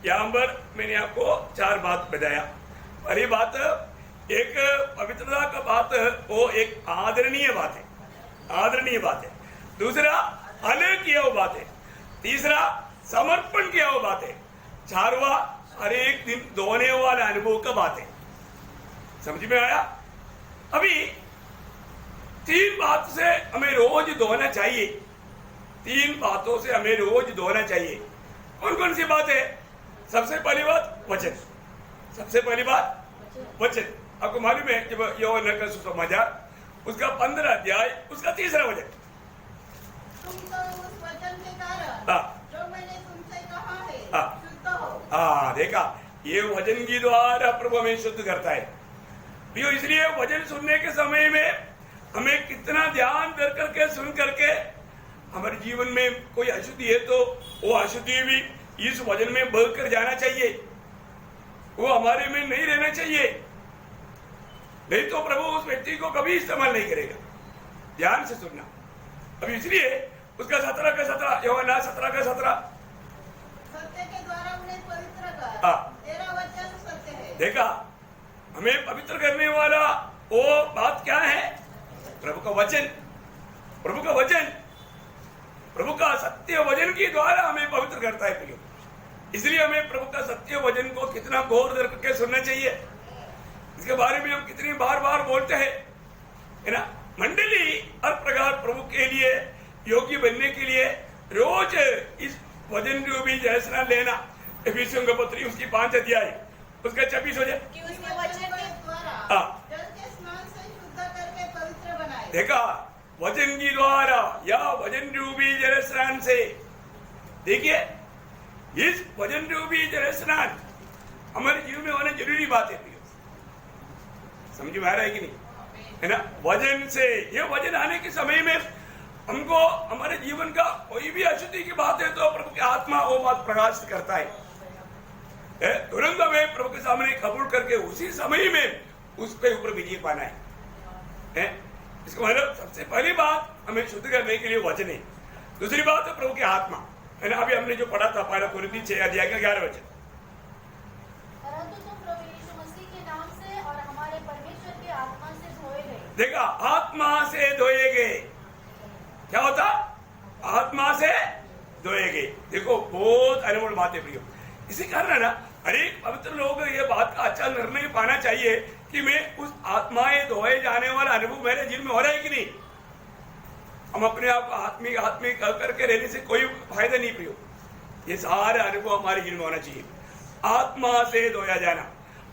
यहाँ पर मैंने आपको 4 बात बताया। पहली बात, एक पवित्रता का बात, वो एक आदरणीय बात है, आदरणीय बात है। दूसरा अलग किया हुआ बात है। तीसरा समर्पण किया हुआ बात है। 4वां हर एक दिन धोने वाला अनुभव का बात है। समझ में आया? अभी 3 बात से हमें रोज धोना चाहिए। 3 बातों से हमें रोज धोना चाहिए। कौन कौन सी बात है? सबसे पहली बात वचन। सबसे पहली बात वचन। आपको मालूम है जब यूहन्ना का सुसमाचार उसका 15 अध्याय उसका 3रा वचन, तुम तो उस वचन के कारण जो मैंने तुमसे कहा है शुद्ध हो। देखा, ये वचन के द्वारा प्रभु हमें शुद्ध करता है। इसलिए वचन सुनने के समय में हमें कितना ध्यान कर करके सुन करके हमारे जीवन में कोई अशुद्धि है तो वो अशुद्धि भी इस वचन में बह कर जाना चाहिए, वो हमारे में नहीं रहना चाहिए, नहीं तो प्रभु उस व्यक्ति को कभी इस्तेमाल नहीं करेगा। ध्यान से सुनना। अभी इसलिए उसका 17 का 17 यूहन्ना 17 का 17 सत्य के द्वारा उन्हें पवित्र कर, तेरा वचन सत्य है। देखा, हमें पवित्र करने वाला वो बात क्या है? प्रभु का वचन। प्रभु का वचन, प्रभु का सत्य वचन के द्वारा हमें पवित्र करता है प्रियो। इसलिए हमें प्रभु का सत्य वचन को कितना गौर करके सुनना चाहिए, इसके बारे में हम कितनी बार बार बोलते हैं, है ना। मंडली हर प्रकार प्रभु के लिए योग्य बनने के लिए रोज इस वचन रूपी जयस्नान लेना। एफिसियों का पत्री उसकी 5 अध्याय उसका 26 वचन कि उसके वचन के द्वारा जल के स्नान से शुद्ध करके पवित्र बनाए। देखा, वचन के द्वारा या वचन रूपी जल स्नान से। देखिए, इस वचन रूपी जल स्नान हमारे जीवन में होना जरूरी बात है। समझ में आ रहा है कि नहीं, है ना। वचन से, ये वचन आने के समय में हमको हमारे जीवन का कोई भी अशुद्धि की बात है तो प्रभु की आत्मा वो बात प्रकाशित करता है। तुरंत हमें प्रभु के सामने कबूल करके उसी समय में उसके ऊपर विजय पाना है। इसका मतलब सबसे पहली बात हमें शुद्ध करने के लिए वचन है। दूसरी बात है प्रभु की आत्मा, है ना। अभी हमने जो पढ़ा था पहला कुरिन्थी 6 अध्याय का 11 वचन, परंतु तुम प्रभु यीशु मसीह के नाम से और हमारे परमेश्वर की आत्मा से धोए गए। देखा, आत्मा से धोए गए। क्या होता? आत्मा से धोए गए। देखो, बहुत अनमोल बात है प्रियो। इसी कारण है ना अनेक पवित्र लोग ये बात का अच्छा निर्णय पाना चाहिए कि मैं उस आत्माएं धोए जाने वाला अनुभव मेरे जीवन में हो रहा है कि नहीं। हम अपने आप को आत्मिक आत्मिक करके रहने से कोई फायदा नहीं प्रियो। ये सारा अनुभव हमारे जीवन में होना चाहिए। आत्मा से धोया जाना,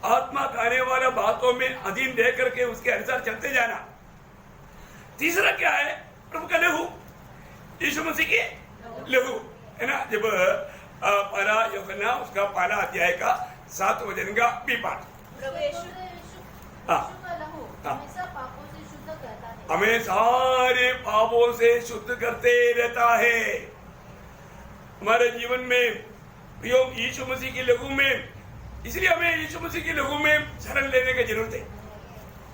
आत्मा खाने वाला बातों में अधीन रह करके उसके अनुसार चलते जाना। तीसरा क्या है? प्रभु का लहू, यीशु मसीह के लहू, है ना। जब पहला यूहन्ना उसका पहला अध्याय का 7 वचन का भी पाठ, प्रभु यीशु का लहू हमेशा पापों से शुद्ध करता है, हमें सारे पापों से शुद्ध करते रहता है। हमारे जीवन में प्रियो यीशु मसीह के लहू में, इसलिए हमें यीशु मसीह के लहू में शरण लेने की जरूरत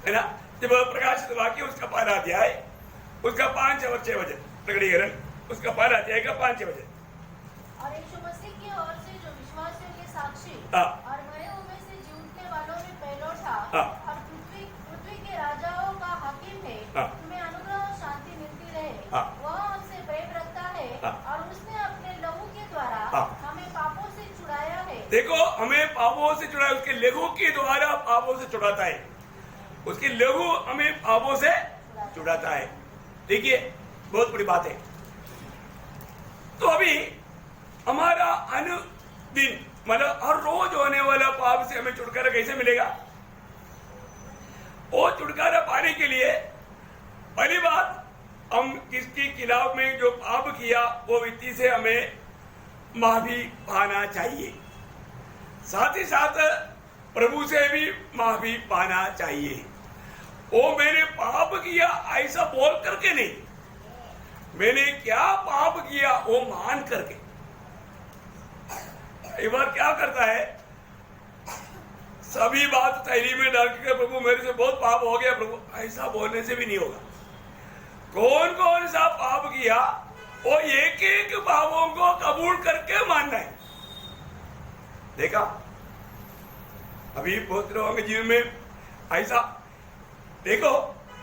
है ना। जब प्रकाशित वाक्य उसका पहला अध्याय उसका 5 और 6 वचन, प्रकटीकरण उसका पहला अध्याय का 5 वचन, और यीशु मसीह की ओर से जो विश्वासियों के साक्षी और मरे हुए से जी उठने वालों में पहलौठा और पृथ्वी के राजाओं का हाकिम है, तुम्हें अनुग्रह और शांति मिलती रहे। वह हमसे प्रेम रखता है और उसने अपने लहू के द्वारा हमें पापों से छुड़ाया है। देखो, हमें पापों से छुड़ाया, उसके लहू के द्वारा पापों से छुड़ाता है। उसके लहू हमें पापों से छुड़ाता है। देखिए, बहुत बड़ी बात है। तो अभी हमारा अनुदिन मतलब हर रोज होने वाला पाप से हमें छुटकारा कैसे मिलेगा? वो छुटकारा पाने के लिए पहली बात, हम किसके खिलाफ में जो पाप किया वो व्यक्ति से हमें माफी पाना चाहिए। साथ ही साथ प्रभु से भी माफी पाना चाहिए। वो मैंने पाप किया ऐसा बोल करके नहीं, मैंने क्या पाप किया वो मान करके। कई बार क्या करता है, सभी बात तैली में डाल के प्रभु मेरे से बहुत पाप हो गया प्रभु, ऐसा बोलने से भी नहीं होगा। कौन कौन सा पाप किया वो एक एक पापों को कबूल करके मानना है। देखा अभी बहुत लोगों के जीवन में ऐसा देखो,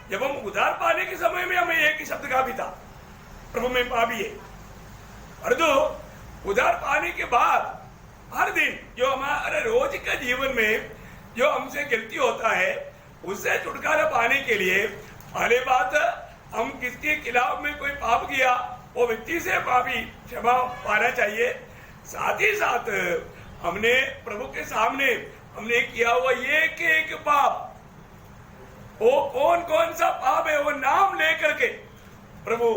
जब हम उधार पाने के समय में हमें एक ही शब्द का भी था, प्रभु में पापी है। और तो उधार पाने के बाद हर दिन जो हमारे रोज के जीवन में जो हमसे गलती होता है उससे छुटकारा पाने के लिए पहले बात हम किसके खिलाफ में कोई पाप किया वो व्यक्ति से पापी क्षमा पाना चाहिए। साथ ही साथ हमने प्रभु के सामने हमने किया हुआ एक एक पाप, वो कौन कौन सा पाप है वो नाम लेकर के, प्रभु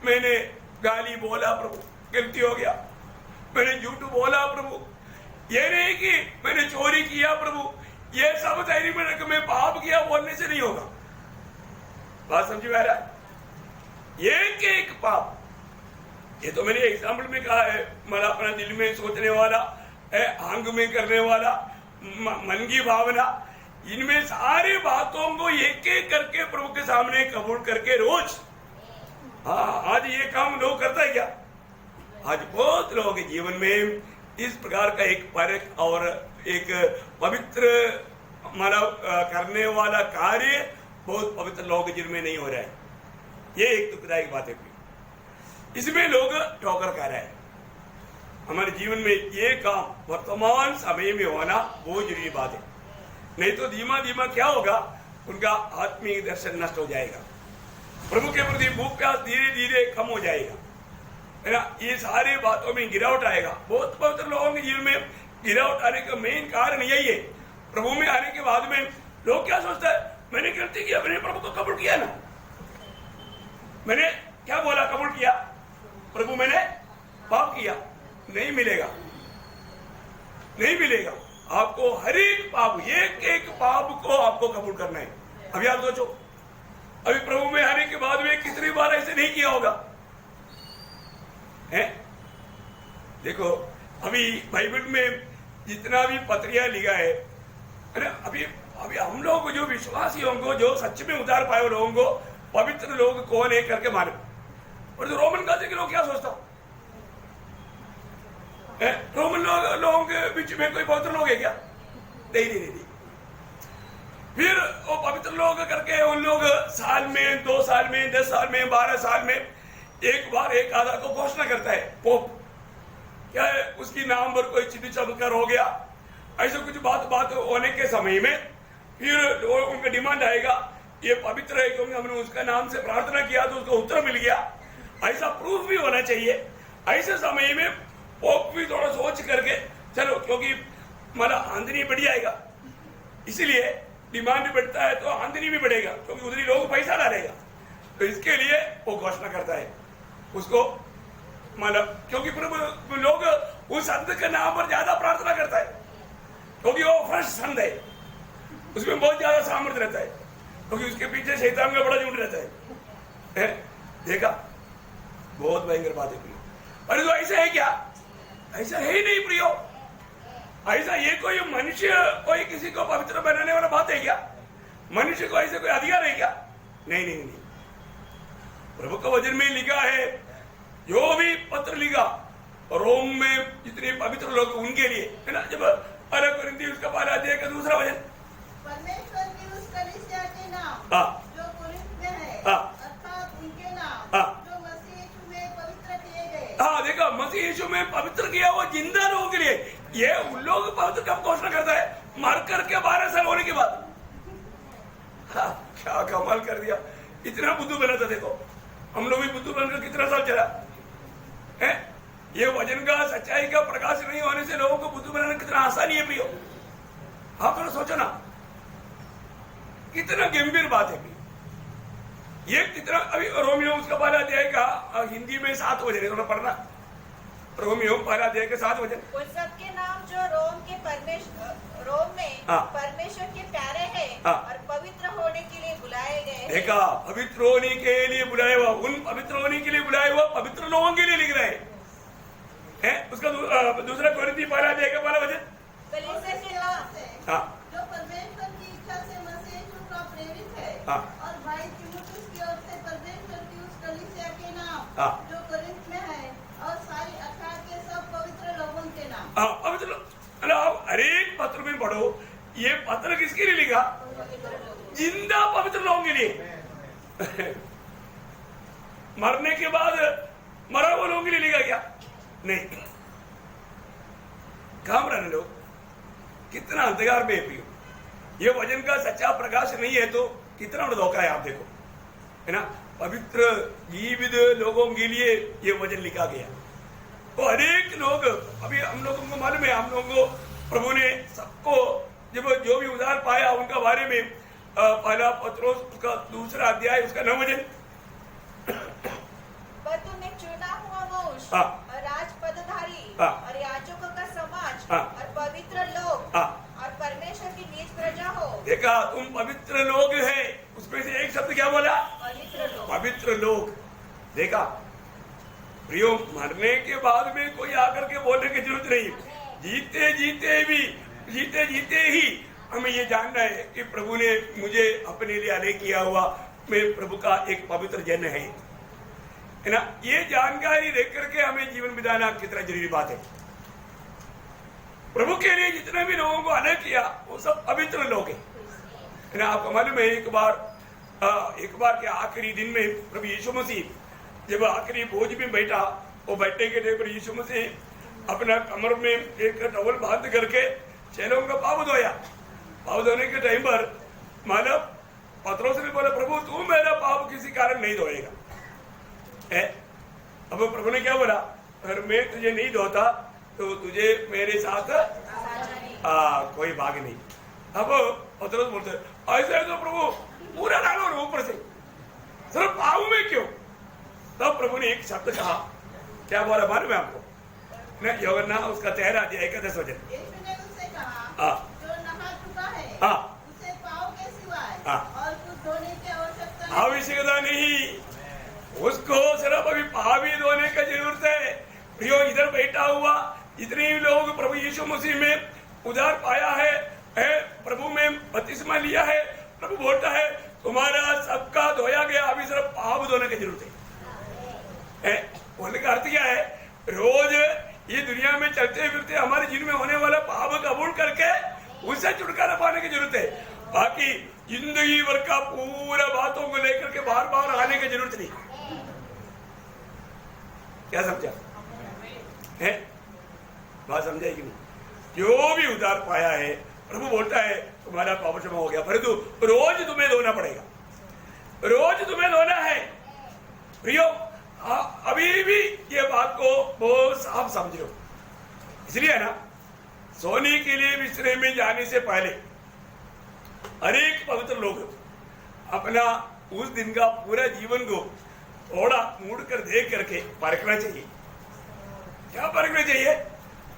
मैंने गाली बोला प्रभु गलती हो गया, मैंने झूठ बोला प्रभु, ये नहीं कि मैंने चोरी किया प्रभु, ये सब तैयारी में रख मैं पाप किया बोलने से नहीं होगा। बात समझ में आ रहा है? एक एक पाप, ये तो मैंने एग्जाम्पल में कहा है, मतलब अपना दिल में सोचने वाला, आंग में करने वाला, मन की भावना, इनमें सारी बातों को एक एक करके प्रभु के सामने कबूल करके रोज, हाँ आज ये काम लोग करता है क्या? आज बहुत लोगों के जीवन में इस प्रकार का एक परख और एक पवित्र मतलब करने वाला कार्य बहुत पवित्र लोगों के जीवन में नहीं हो रहा है। ये एक दुखदायक बात है। इसमें लोग ठोकर खा रहे हैं। हमारे जीवन में ये काम वर्तमान समय में होना बहुत जरूरी बात है, नहीं तो धीमा धीमा क्या होगा, उनका आत्मिक दर्शन नष्ट हो जाएगा, प्रभु के प्रति भूख प्यास धीरे धीरे कम हो जाएगा, है ना। ये सारी बातों में गिरावट आएगा। बहुत पवित्र लोगों के जीवन में गिरावट आने का मेन कारण यही है। प्रभु में आने के बाद में लोग क्या सोचते हैं, मैंने गलती किया, मैंने प्रभु को कबूल किया ना, मैंने क्या बोला कबूल किया, प्रभु मैंने पाप किया, नहीं मिलेगा, नहीं मिलेगा। आपको हर एक पाप, एक एक पाप को आपको कबूल करना है। अभी आप सोचो, अभी प्रभु में आने के बाद में कितनी बार ऐसे नहीं किया होगा, है? देखो अभी बाइबल में जितना भी पत्रियां लिखा है ना, अभी अभी हम लोग जो विश्वासियों को, जो सच में उतार पाए लोगों को पवित्र लोग कौन है करके माने, और जो रोमन कैथोलिक के लोग क्या सोचता है, रोमन लोगों के बीच में कोई पवित्र लोग है क्या? नहीं नहीं नहीं। फिर वो पवित्र लोग करके उन लोग साल में, 2 साल में, 10 साल में, 12 साल में एक बार एक आधा को घोषणा करता है पोप, क्या है उसकी नाम पर कोई चिट्ठी चमत्कार हो गया, ऐसा कुछ बात होने के समय में फिर उनका डिमांड आएगा, ये पवित्र है क्योंकि हमने उसका नाम से प्रार्थना किया तो उसको उत्तर मिल गया, ऐसा प्रूफ भी होना चाहिए। ऐसे समय में पोप भी थोड़ा सोच करके चलो, क्योंकि हमारा आमदनी बढ़ जाएगा, इसलिए डिमांड बढ़ता है तो आमदनी भी बढ़ेगा, क्योंकि उधरी लोग पैसा डालेगा, तो इसके लिए वो घोषणा करता है उसको, मतलब क्योंकि लोग उस संत के नाम पर ज्यादा प्रार्थना करता है, क्योंकि वो फ्रेश संत है, उसमें बहुत ज्यादा सामर्थ्य रहता है, क्योंकि उसके पीछे शैतान का बड़ा झूठ रहता है। देखा, बहुत भयंकर बात है प्रियो। अरे तो ऐसा है क्या? ऐसा है ही नहीं प्रियो। ऐसा ये कोई मनुष्य कोई किसी को पवित्र बनाने वाला बात है क्या? मनुष्य को ऐसे कोई अधिकार है क्या? नहीं नहीं नहीं। प्रभु का वचन में लिखा है, जो भी पत्र लिखा रोम में जितने पवित्र लोग उनके लिए, है ना। जब पहला कोरिन्थी उसका 12 अध्याय का 2रा वचन, परमेश्वर की उस कलीसिया के नाम जो कोरिन्थ में है, अर्थात उनके नाम जो मसीह यीशु में पवित्र किए गए। हाँ देखो, मसीह यीशु में पवित्र किया वो जिंदा लोगों के लिए, ये उन लोग पवित्र कब घोषणा करता है? मर करके 12 साल होने के बाद। हाँ, क्या कमाल कर दिया, इतना बुद्धू बना था। देखो हम लोग भी बुद्धू बनकर कितना साल चला है। ये वचन का, सच्चाई का प्रकाश नहीं होने से लोगों को बुद्धू बनाना कितना आसानी है प्रियो। आप थोड़ा सोचो ना, कितना गंभीर बात है। ये कितना, अभी रोमियो उसका 12 अध्याय का हिंदी में 7 वचन है, थोड़ा पढ़ना। रोमियो 12 अध्याय के 7 वचन। उन सबके नाम जो रोम में परमेश्वर के प्यारे हैं और पवित्र होने के लिए बुलाए गए। देखा, पवित्र होने के लिए बुलाए हुआ, उन पवित्र होने के लिए बुलाए हुआ पवित्र लोगों के लिए लिख रहे हैं। उसका 2 कोरिन्थी 12 अध्याय का 12 वचन। कलीसिया के नाम से जो और भाई तीमुथियुस की ओर से परमेश्वर की उस कलीसिया के नाम जो कोरिन्थ में है और सारी अखाया के सब पवित्र लोगों के नाम। पवित्र हर एक पत्र में पढ़ो, ये पत्र किसके लिए लिखा? जिंदा पवित्र लोगों के लिए। मरने के बाद मरा हुआ लोगों के लिए लिखा क्या? नहीं। काम रहने लोग, कितना अंधकार में पियो, ये वचन का सच्चा प्रकाश नहीं है तो कितना बड़ा धोखा है। आप देखो, है ना, पवित्र जीवित लोगों के लिए ये वचन लिखा गया। तो अनेक लोग, अभी हम लोगों को मालूम है, हम लोगों को प्रभु ने सबको जब जो भी उद्धार पाया उनका बारे में पहला पत्रोस उसका 2 अध्याय उसका 9 वचन, पर तुम एक चुना हुआ वंश और राजपदधारी और याजकों का समाज और पवित्र लोग और परमेश्वर की निज प्रजा हो। देखा, तुम पवित्र लोग हैं, उसमें से एक शब्द क्या बोला? पवित्र लोग। पवित्र लोग। देखा प्रियो, मरने के बाद में कोई आकर के बोलने की जरूरत नहीं, जीते जीते ही हमें ये जानना है कि प्रभु ने मुझे अपने लिए अलग किया हुआ, मैं प्रभु का एक पवित्र जन है ना। ये जानकारी देख करके हमें जीवन बिताना कितना जरूरी बात है। प्रभु के लिए जितने भी लोगों को अलग किया वो सब पवित्र लोग है ना। आपको मालूम है, एक बार के आखिरी दिन में प्रभु यीशु मसीह जब आखिरी भोज में बैठा, वो बैठने के लिए प्रभु यीशु मसीह अपना कमर में एक टॉवल बांध करके चेलों का पाँव धोया। पाँव धोने के टाइम पर मानव पत्रोस ने बोला, प्रभु तू मेरा पाँव किसी कारण नहीं धोएगा। अब प्रभु ने क्या बोला, अगर मैं तुझे नहीं धोता तो तुझे मेरे साथ कोई भाग नहीं। अब पत्रोस बोलते, ऐसे तो प्रभु पूरा डालो ना ऊपर से, सिर्फ पाँव में क्यों? तब प्रभु ने एक शब्द कहा, क्या बोला मालूम है आपको? यूहन्ना उसका 13 अध्याय का 10 वचन। यीशु ने उससे कहा, जो नहा चुका है उसे पाँव के सिवाय और कुछ धोने की आवश्यकता नहीं, उसको सिर्फ अभी पाँव ही धोने की जरूरत है। प्रियो, इधर बैठा हुआ जितने भी लोग प्रभु यीशु मसीह में उद्धार पाया है, प्रभु में बपतिस्मा लिया है, प्रभु बोलता है तुम्हारा सबका धोया गया, अभी सिर्फ पाँव धोने की जरूरत है। बोलने का अर्थ क्या है? रोज ये दुनिया में चलते फिरते हमारे जीवन में होने वाला पाप कबूल करके उससे छुटकारा पाने की जरूरत है। बाकी जिंदगी भर का पूरा बातों को लेकर के बार बार आने की जरूरत नहीं। क्या समझा है? बात समझा कि नहीं? जो भी उद्धार पाया है, प्रभु बोलता है तुम्हारा पाप क्षमा हो गया, परंतु रोज तुम्हें धोना पड़ेगा, रोज तुम्हें धोना है। प्रियो, अभी भी ये बात को बहुत साफ समझो। इसलिए ना, सोने के लिए बिस्तरे में जाने से पहले अनेक पवित्र लोग अपना उस दिन का पूरा जीवन को थोड़ा मुड़ कर देख करके परखना चाहिए। क्या परखना चाहिए?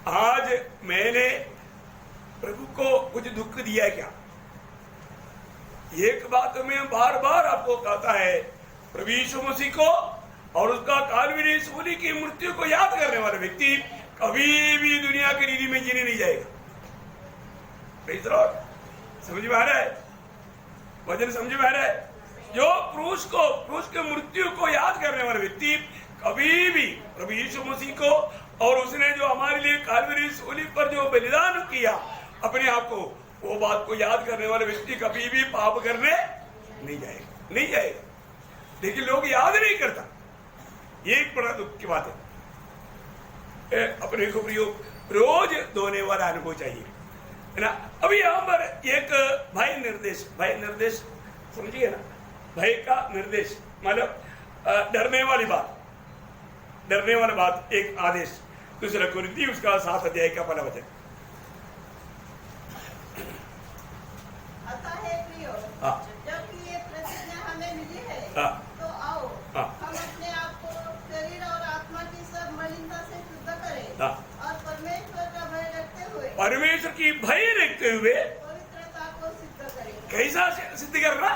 आज मैंने प्रभु को कुछ दुख दिया क्या? एक बात में बार बार आपको कहता है, प्रभु यीशु मसीह को और उसका कालवरी सूली की मृत्यु को याद करने वाला व्यक्ति कभी भी दुनिया की रीति में जीने नहीं जाएगा। समझ में आ रहा है? वचन समझ में आ रहा है? जो क्रूस के मृत्यु को याद करने वाला व्यक्ति कभी भी प्रभु यीशु मसीह को और उसने जो हमारे लिए कालवरी सूली पर जो बलिदान किया अपने आप को, वो बात को याद करने वाला व्यक्ति कभी भी पाप करने नहीं जाएगा। लेकिन लोग याद नहीं करता, ये एक बड़ा दुख की बात है। अपने को प्रयोग रोज धोने वाला अनुभव चाहिए, है ना। अभी यहाँ पर एक भाई निर्देश समझिए ना, भाई का निर्देश मतलब डरने वाली बात, एक आदेश। दूसरा कुरिन्थी उसका 7 अध्याय का 1 वचन। अतः हे प्रियो, जबकि ये प्रतिज्ञा हमें मिली है, तो आओ हम अपने आप को शरीर और आत्मा की सब मलिनता से शुद्ध करें और परमेश्वर का भय रखते हुए पवित्रता को सिद्ध करें। कैसा सिद्ध करना?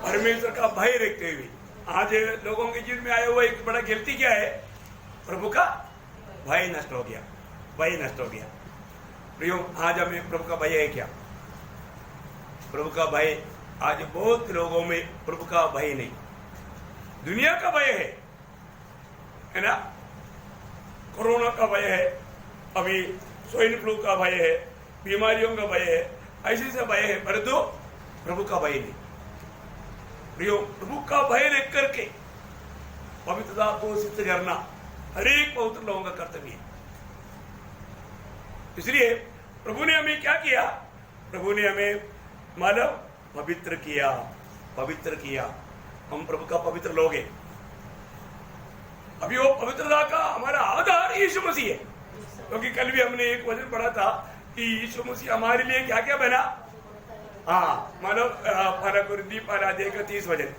परमेश्वर का भय रखते हुए। आज लोगों के जीवन में आया हुआ एक बड़ा गलती क्या है? प्रभु का भय नष्ट हो गया। प्रियो, आज हमें प्रभु का भय है क्या? प्रभु का भय आज बहुत लोगों में प्रभु का भय नहीं, दुनिया का भय है ना। कोरोना का भय है, अभी स्वाइन फ्लू का भय है, बीमारियों का भय है, ऐसे से भय है, परंतु प्रभु का भय नहीं। प्रियो, प्रभु का भय लेकर करके पवित्रता को सिद्ध करना हर एक पवित्र लोगों का कर्तव्य है। इसलिए प्रभु ने हमें क्या किया? प्रभु ने हमें मानव पवित्र किया, पवित्र किया। हम प्रभु का पवित्र लोग हैं। अभी वो पवित्रता का हमारा आधार यीशु मसीह है, क्योंकि कल भी हमने एक वचन पढ़ा था कि यीशु मसीह हमारे लिए क्या क्या बना। हाँ, मानो 30 वचन।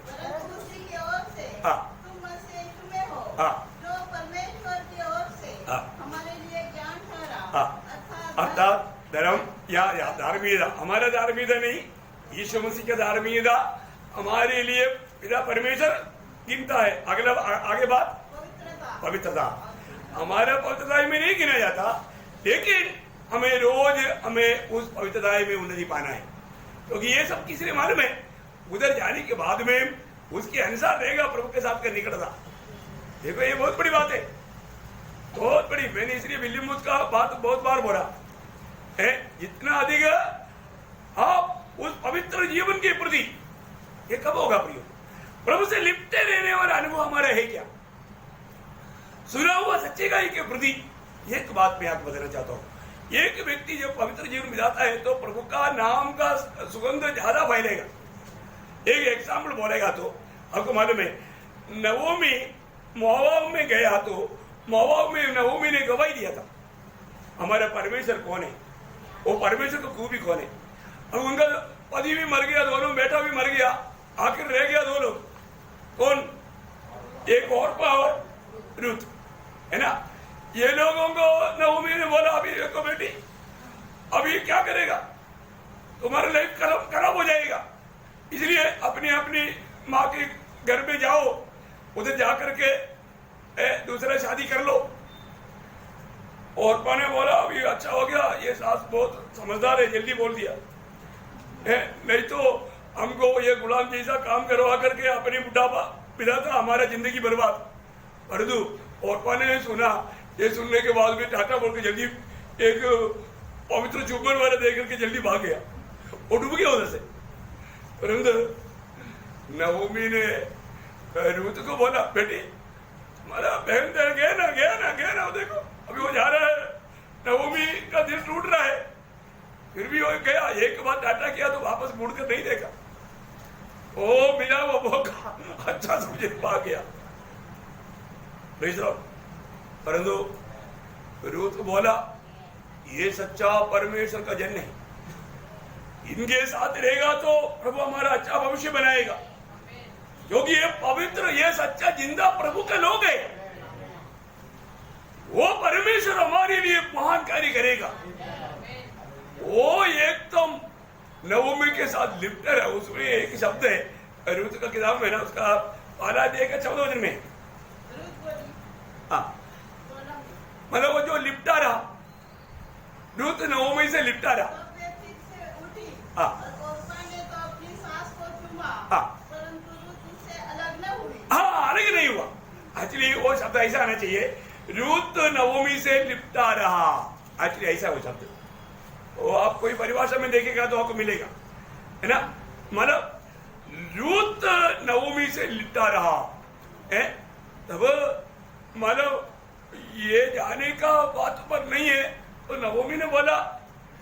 उसी की ओर से हाँ, तुम मसीह यीशु में हो, हाँ, जो परमेश्वर की ओर से हाँ, हमारे लिए ज्ञान ठहरा, हाँ, अर्थात धर्म या धार्मिकता। हमारा धार्मिकता नहीं, यीशु मसीह का धार्मिकता हमारे लिए पिता परमेश्वर गिनता है। आगे बात पवित्रता। हमारा पवित्रता में नहीं गिना जाता, लेकिन हमें रोज हमें उस पवित्रता में उन्नति पाना है, क्योंकि ये सब किसी ने मालूम है। उधर जाने के बाद में उसके अनुसार रहेगा प्रभु के साथ का निकटता। देखो, ये बहुत बड़ी बात है, बहुत बड़ी। मैंने इसलिए विलियम का बात बहुत बार बोला है, जितना अधिक आप उस पवित्र जीवन के प्रति, ये कब होगा प्रियो? प्रभु से लिपटे रहने वाला अनुभव हमारा है क्या? सुना हुआ सच्चाई के प्रति एक बात मैं आपको बताना चाहता हूँ। एक व्यक्ति जो पवित्र जीवन बिताता है तो प्रभु का नाम का सुगंध ज्यादा फैलेगा। एक एग्जाम्पल बोलेगा तो आपको मालूम है, नवोमी मोआब में गया तो मोआब में नवोमी ने गवाही दिया था, हमारा परमेश्वर कौन है, वो परमेश्वर का खूबी कौन है। अब उनका पति भी मर गया, दोनों बेटा भी मर गया, आखिर रह गया दो लोग। कौन? एक औरपा और रूथ, है ना। ये लोगों को नवोमी ने बोला, अभी देखो बेटी, अभी क्या करेगा, तुम्हारा लाइफ खराब हो जाएगा, इसलिए अपनी अपनी माँ के घर में जाओ, उधर जाकर के दूसरा शादी कर लो। औरपा ने बोला, अभी अच्छा हो गया, ये सास बहुत समझदार है, जल्दी बोल दिया है, नहीं तो हमको ये गुलाम जैसा काम करवा करके अपनी बुढ़ापा पिलाता, हमारा जिंदगी बर्बाद। परंतु औरपा ने सुना, ये सुनने के बाद में टाटा बोल के जल्दी एक पवित्र चुम्बन वाला देख करके जल्दी भाग गया, वो डूब गया उधर से। परंतु नवोमी ने रूथ को बोला, बेटी हमारा बहन गया ना, देखो अभी वो जा रहा है, नवोमी का दिल टूट रहा है, फिर भी वो गया। एक बार टाटा किया तो वापस मुड़कर नहीं देखा, ओ मिला वो मौका, अच्छा समझे भाग गया। परंतु रूथ को बोला, ये सच्चा परमेश्वर का जन है, इनके साथ रहेगा तो प्रभु हमारा अच्छा भविष्य बनाएगा, क्योंकि ये पवित्र, ये सच्चा जिंदा प्रभु के लोग हैं। वो परमेश्वर हमारे लिए महान कार्य करेगा। वो एकदम नवोमी के साथ लिपटर है। उसमें एक शब्द है, रूथ का किताब में ना, उसका 14 में, हाँ, मतलब वो जो लिपटा रहा, रूथ नवोमी से लिपटा रहा। तब वे फिर से उठी, हाँ, और औरपा ने तो अपनी सास को चूमा, हाँ, परंतु रूथ उससे अलग न हुई। हाँ, अलग नहीं हुआ। एक्चुअली वो शब्द ऐसा आना चाहिए, रूथ नवोमी से लिपटा रहा। एक्चुअली ऐसा वो शब्द, वो आप कोई परिभाषा में देखेगा तो आपको मिलेगा, है ना। मतलब रूथ नवोमी से लिपटा रहा है, तब मतलब ये जाने का बात पर नहीं है। तो नवोमी ने बोला,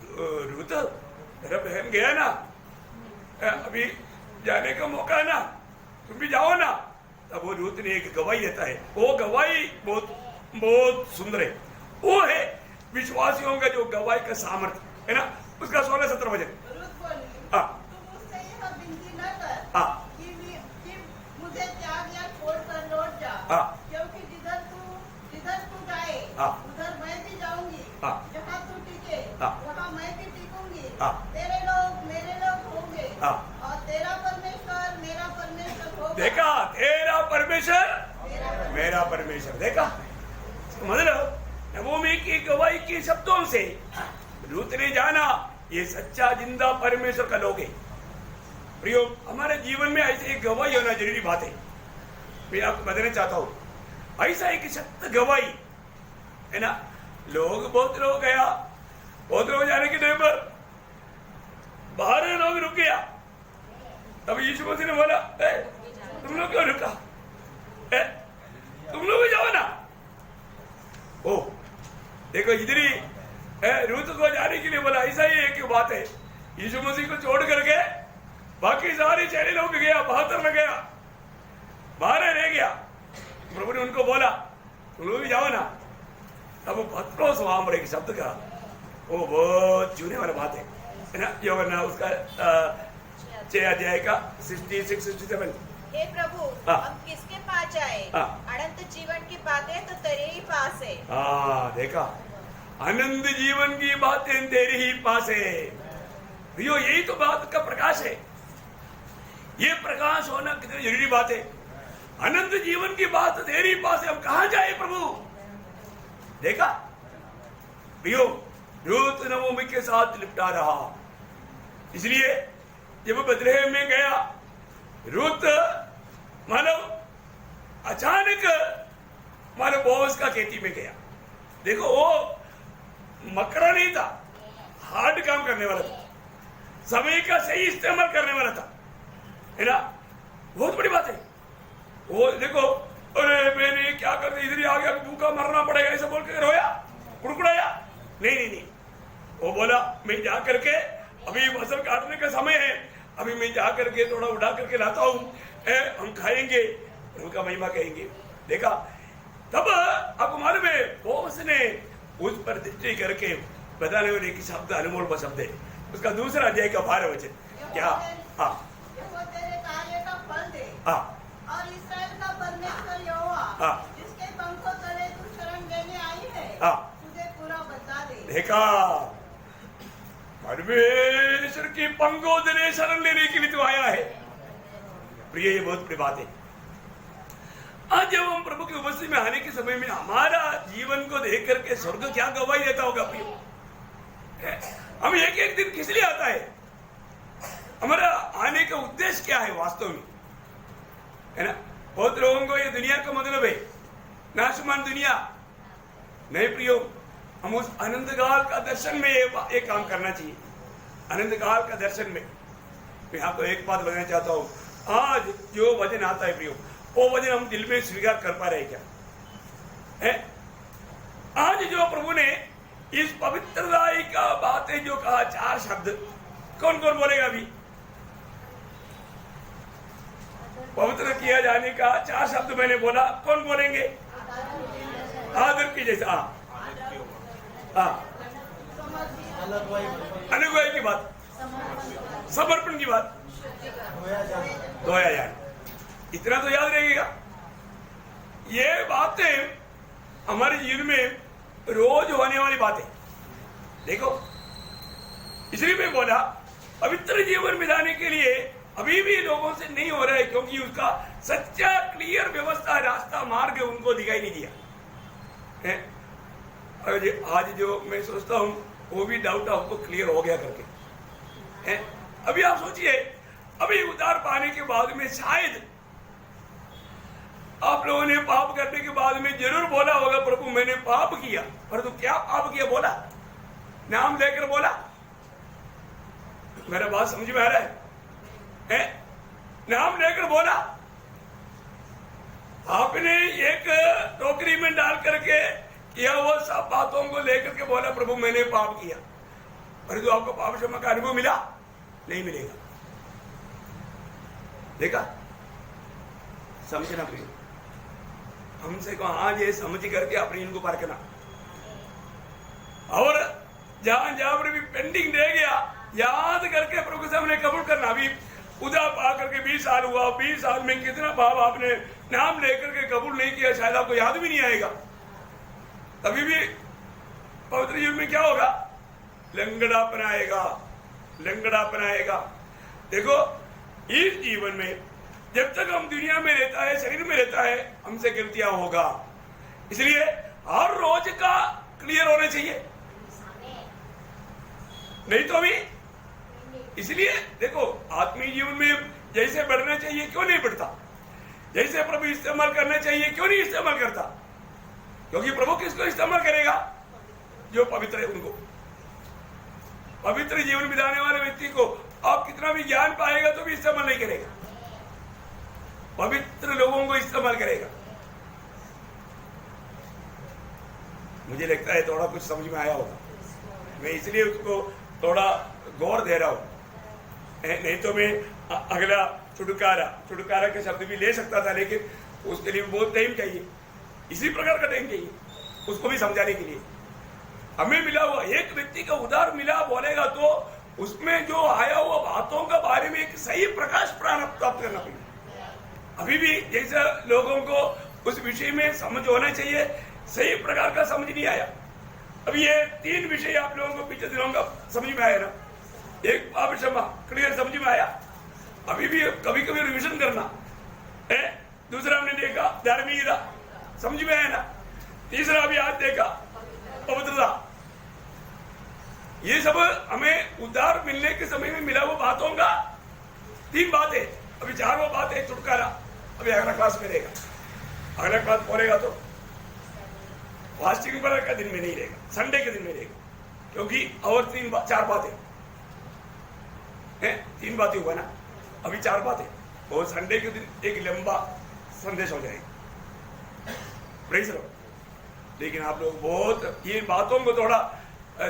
रूथ मेरा बहन गया ना, अभी जाने का मौका है ना, तुम भी जाओ ना। तब वो रूथ ने एक गवाही देता है, वो गवाही बहुत बहुत सुंदर है। वो है विश्वासियों का जो गवाही का सामर्थ्य है ना, उसका 16-17 वचन। रूथ बोली, हाँ, तुम उससे यह विनती न कर हाँ, कि मुझे त्याग या छोड़कर लौट जा, हाँ, क्योंकि जिधर तू जाए, हाँ, उधर मैं भी जाऊंगी, हाँ, जहाँ तू टिके, हाँ, वहाँ मैं भी टिकूंगी, हाँ, तेरे लोग मेरे लोग होंगे, हाँ, और तेरा परमेश्वर मेरा परमेश्वर होगा। देखा, तेरा परमेश्वर मेरा परमेश्वर। देखा, समझ लो, नवोमी की गवाही के शब्दों से रूथ ने जाना, ये सच्चा जिंदा परमेश्वर का लोग है। प्रियो, हमारे जीवन में ऐसे एक गवाही होना जरूरी बात है। मैं आपको बताना चाहता हूँ, ऐसा एक सत्य गवाही है ना। बहुत लोग गया, बहुत लोग जाने के टाइम पर बाहर लोग रुक गया। तब यीशु मसीह ने बोला, तुम लोग क्यों रुका? तुम लोग भी जाओ ना। ओ देखो, इधर ही रूत को जाने के लिए बोला। ऐसा ही एक बात है, यीशु मसीह को छोड़ करके बाकी सारे चेले लोग भी गया, 72 में गया, 12 रह गया। प्रभु ने उनको बोला, तुम लोग भी जाओ ना। तब पत्रोस वहां पर एक शब्द का, वो बहुत छूने वाला बात है ना। यूहन्ना उसका 6 अध्याय का 66-67। हे प्रभु, हम किसके पास जाए? अनंत जीवन की बातें तो तेरे ही पास है। देखा, अनंत जीवन की बातें तेरे ही पास है। भैया, यही तो बात का प्रकाश है। ये प्रकाश होना कितनी जरूरी बात है। अनंत जीवन की बात तेरे ही पास है, हम कहां जाए प्रभु? देखा भैया, रूत नवोमी के साथ लिपटा रहा। इसलिए जब बथलेहम में गया, रूत मानो अचानक मानो बोअज का खेती में गया। देखो, वो मकड़ा नहीं था, हार्ड काम करने वाला था, समय का सही इस्तेमाल करने वाला था, है ना। बहुत बड़ी बात है वो। देखो, अरे मैंने क्या कर दिया, इधर ही आ गया, भूखा मरना पड़ेगा, ऐसा बोल के रोया, कुड़कुड़ाया? नहीं। वो बोला, मैं जा करके, अभी फसल काटने का समय है, अभी मैं जा करके थोड़ा उठा करके लाता हूँ, हम खाएंगे, उनका महिमा कहेंगे। देखा, तब आपको मालूम है, बोअज ने उस पर दृष्टि करके बताने वाले की शब्द अनमोल शब्द है, उसका 2 अध्याय का 12 वचन। क्या? यहोवा तेरे कार्य का फल दे। और इस्राएल का परमेश्वर यहोवा, जिसके पंखों तले तू शरण लेने आई है, तुझे पूरा बदला दे। देखा, परमेश्वर की पंखों तले शरण लेने के लिए तू आया है। प्रिय, ये बहुत बड़ी बात है। आज जब हम प्रभु की उपस्थिति में आने के समय में हमारा जीवन को देख करके स्वर्ग क्या गवाही देता होगा प्रिय? हम एक दिन किस लिए आता है? हमारा आने का उद्देश्य क्या है वास्तव में, है ना। बहुत लोगों को ये दुनिया का मतलब है नाशमान दुनिया। नहीं प्रियो, हम उस अनंत काल का दर्शन में ये काम करना चाहिए। अनंत काल का दर्शन में मैं आपको एक बात बताना चाहता हूँ। आज जो वचन आता है प्रियो, वो वचन हम दिल में स्वीकार कर पा रहे क्या है? आज जो प्रभु ने इस पवित्रताई का बातें जो कहा, 4 शब्द, कौन कौन बोलेगा? अभी पवित्र किया जाने का 4 शब्द मैंने बोला, कौन बोलेंगे? आदर की जैसा, अनुग्रह की बात, समर्पण की बात, धोया जाए, इतना तो याद रहेगा। ये बातें हमारे जीवन में रोज होने वाली बातें। देखो, इसलिए मैं बोला, पवित्र जीवन में जाने के लिए अभी भी लोगों से नहीं हो रहा है, क्योंकि उसका सच्चा क्लियर व्यवस्था, रास्ता, मार्ग उनको दिखाई नहीं दिया है। आज जो मैं सोचता हूँ, वो भी डाउट आपको क्लियर हो गया करके है। अभी आप सोचिए, अभी उद्धार पाने के बाद में शायद आप लोगों ने पाप करने के बाद में जरूर बोला होगा, प्रभु मैंने पाप किया। परंतु क्या पाप किया बोला? नाम लेकर बोला? मेरा बात समझ में आ रहा है? नाम लेकर बोला? आपने एक टोकरी में डाल करके किया वो सब बातों को लेकर के बोला, प्रभु मैंने पाप किया, परंतु आपको पाप क्षमा का अनुभव मिला? नहीं मिलेगा। देखा, समझना प्रिय, हमसे को आज ये समझ करके अपने इनको परखना। और जहां जहां पर भी पेंडिंग रह गया, याद करके प्रभु के सामने कबूल करना। अभी उदा पा करके 20 साल हुआ, 20 साल में कितना पाप आपने नाम लेकर के कबूल नहीं किया, शायद आपको याद भी नहीं आएगा। तभी भी पवित्र जीवन में क्या होगा? लंगड़ापन आएगा, लंगड़ापन आएगा। देखो, इस जीवन में जब तक हम दुनिया में रहता है, शरीर में रहता है, हमसे गलतियां होगा। इसलिए हर रोज का क्लियर होना चाहिए, नहीं तो भी इसलिए देखो आत्मीय जीवन में जैसे बढ़ना चाहिए क्यों नहीं बढ़ता, जैसे प्रभु इस्तेमाल करना चाहिए क्यों नहीं इस्तेमाल करता, क्योंकि प्रभु किसको इस्तेमाल करेगा, जो पवित्र है उनको। पवित्र जीवन बिताने वाले व्यक्ति को आप कितना भी ज्ञान पाएगा तो भी इस्तेमाल नहीं करेगा, पवित्र लोगों को इस्तेमाल करेगा। मुझे लगता है थोड़ा कुछ समझ में आया होगा, मैं इसलिए उसको थोड़ा गौर दे रहा हूं, नहीं तो मैं अगला छुटकारा के शब्द भी ले सकता था, लेकिन उसके लिए बहुत टाइम चाहिए, इसी प्रकार का टाइम चाहिए उसको भी समझाने के लिए। हमें मिला हुआ एक व्यक्ति का उधार मिला बोलेगा तो उसमें जो आया हुआ बातों का बारे में एक सही प्रकाश प्राप्त करना पड़ेगा। अभी भी जैसा लोगों को उस विषय में समझ होना चाहिए, सही प्रकार का समझ नहीं आया। अब ये 3 विषय आप लोगों को पिछले दिनों का समझ में आया ना, एक पाप क्षमा क्लियर समझ में आया, अभी भी कभी कभी रिविजन करना है। दूसरा हमने देखा धार्मिकता, समझ में आया ना। तीसरा अभी आज देखा पवित्रता। ये सब हमें उद्धार मिलने के समय में मिला हुआ बातों का 3 बातें, अभी 4वां बात है छुटकारा। अभी अगला क्लास में रहेगा, अगला क्लास पढ़ेगा तो फास्टिंग पर का दिन में नहीं रहेगा, संडे के दिन में रहेगा, क्योंकि और 4 बातें हैं, 3 बातें हुआ ना, अभी 4 बातें, और संडे के दिन एक लंबा संदेश हो जाएगा। प्रेज लो। लेकिन आप लोग बहुत ये बातों को थोड़ा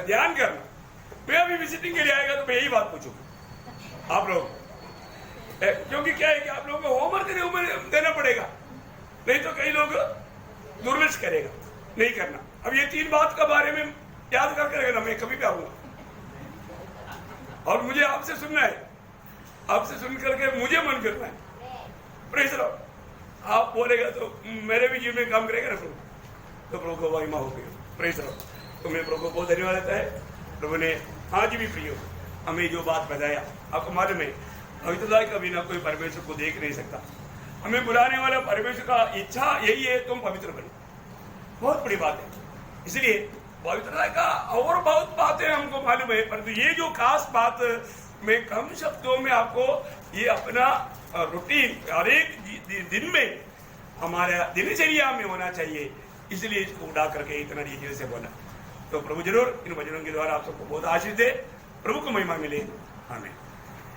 ध्यान करना। मैं अभी विजिटिंग के लिए आएगा तो मैं यही बात पूछूंगा आप लोग, क्योंकि क्या है कि आप लोगों को होमवर्क देना पड़ेगा, नहीं तो कई लोग दुर्लक्ष करेगा, नहीं करना। अब ये 3 बात का बारे में याद कर करेगा ना, मैं कभी भी आऊंगा और मुझे आपसे सुनना है, आपसे सुन करके मुझे मन करना है। प्रेज लो। आप बोलेगा तो मेरे भी जीवन में काम करेगा ना प्रभु, तो प्रभु को महिमा होगी। प्रेज लो। तो मैं प्रभु को बहुत धन्यवाद देता है। प्रभु ने आज भी प्रियो हमें जो बात बताया, आपको मालूम है पवित्रता के बिना कोई परमेश्वर को देख नहीं सकता। हमें बुलाने वाला परमेश्वर का इच्छा यही है तुम पवित्र बनो, बहुत बड़ी बात है। इसलिए पवित्रता का और बहुत बातें हमको मालूम है, परंतु ये जो खास बात मैं कम शब्दों में आपको ये अपना रूटीन हर एक दिन में हमारा दिनचर्या में होना चाहिए, इसलिए इसको उड़ा करके इतना रीति से बोला। तो प्रभु जरूर इन वचनों के द्वारा आप सबको बहुत आशीष दे, प्रभु को महिमा मिले। आमीन।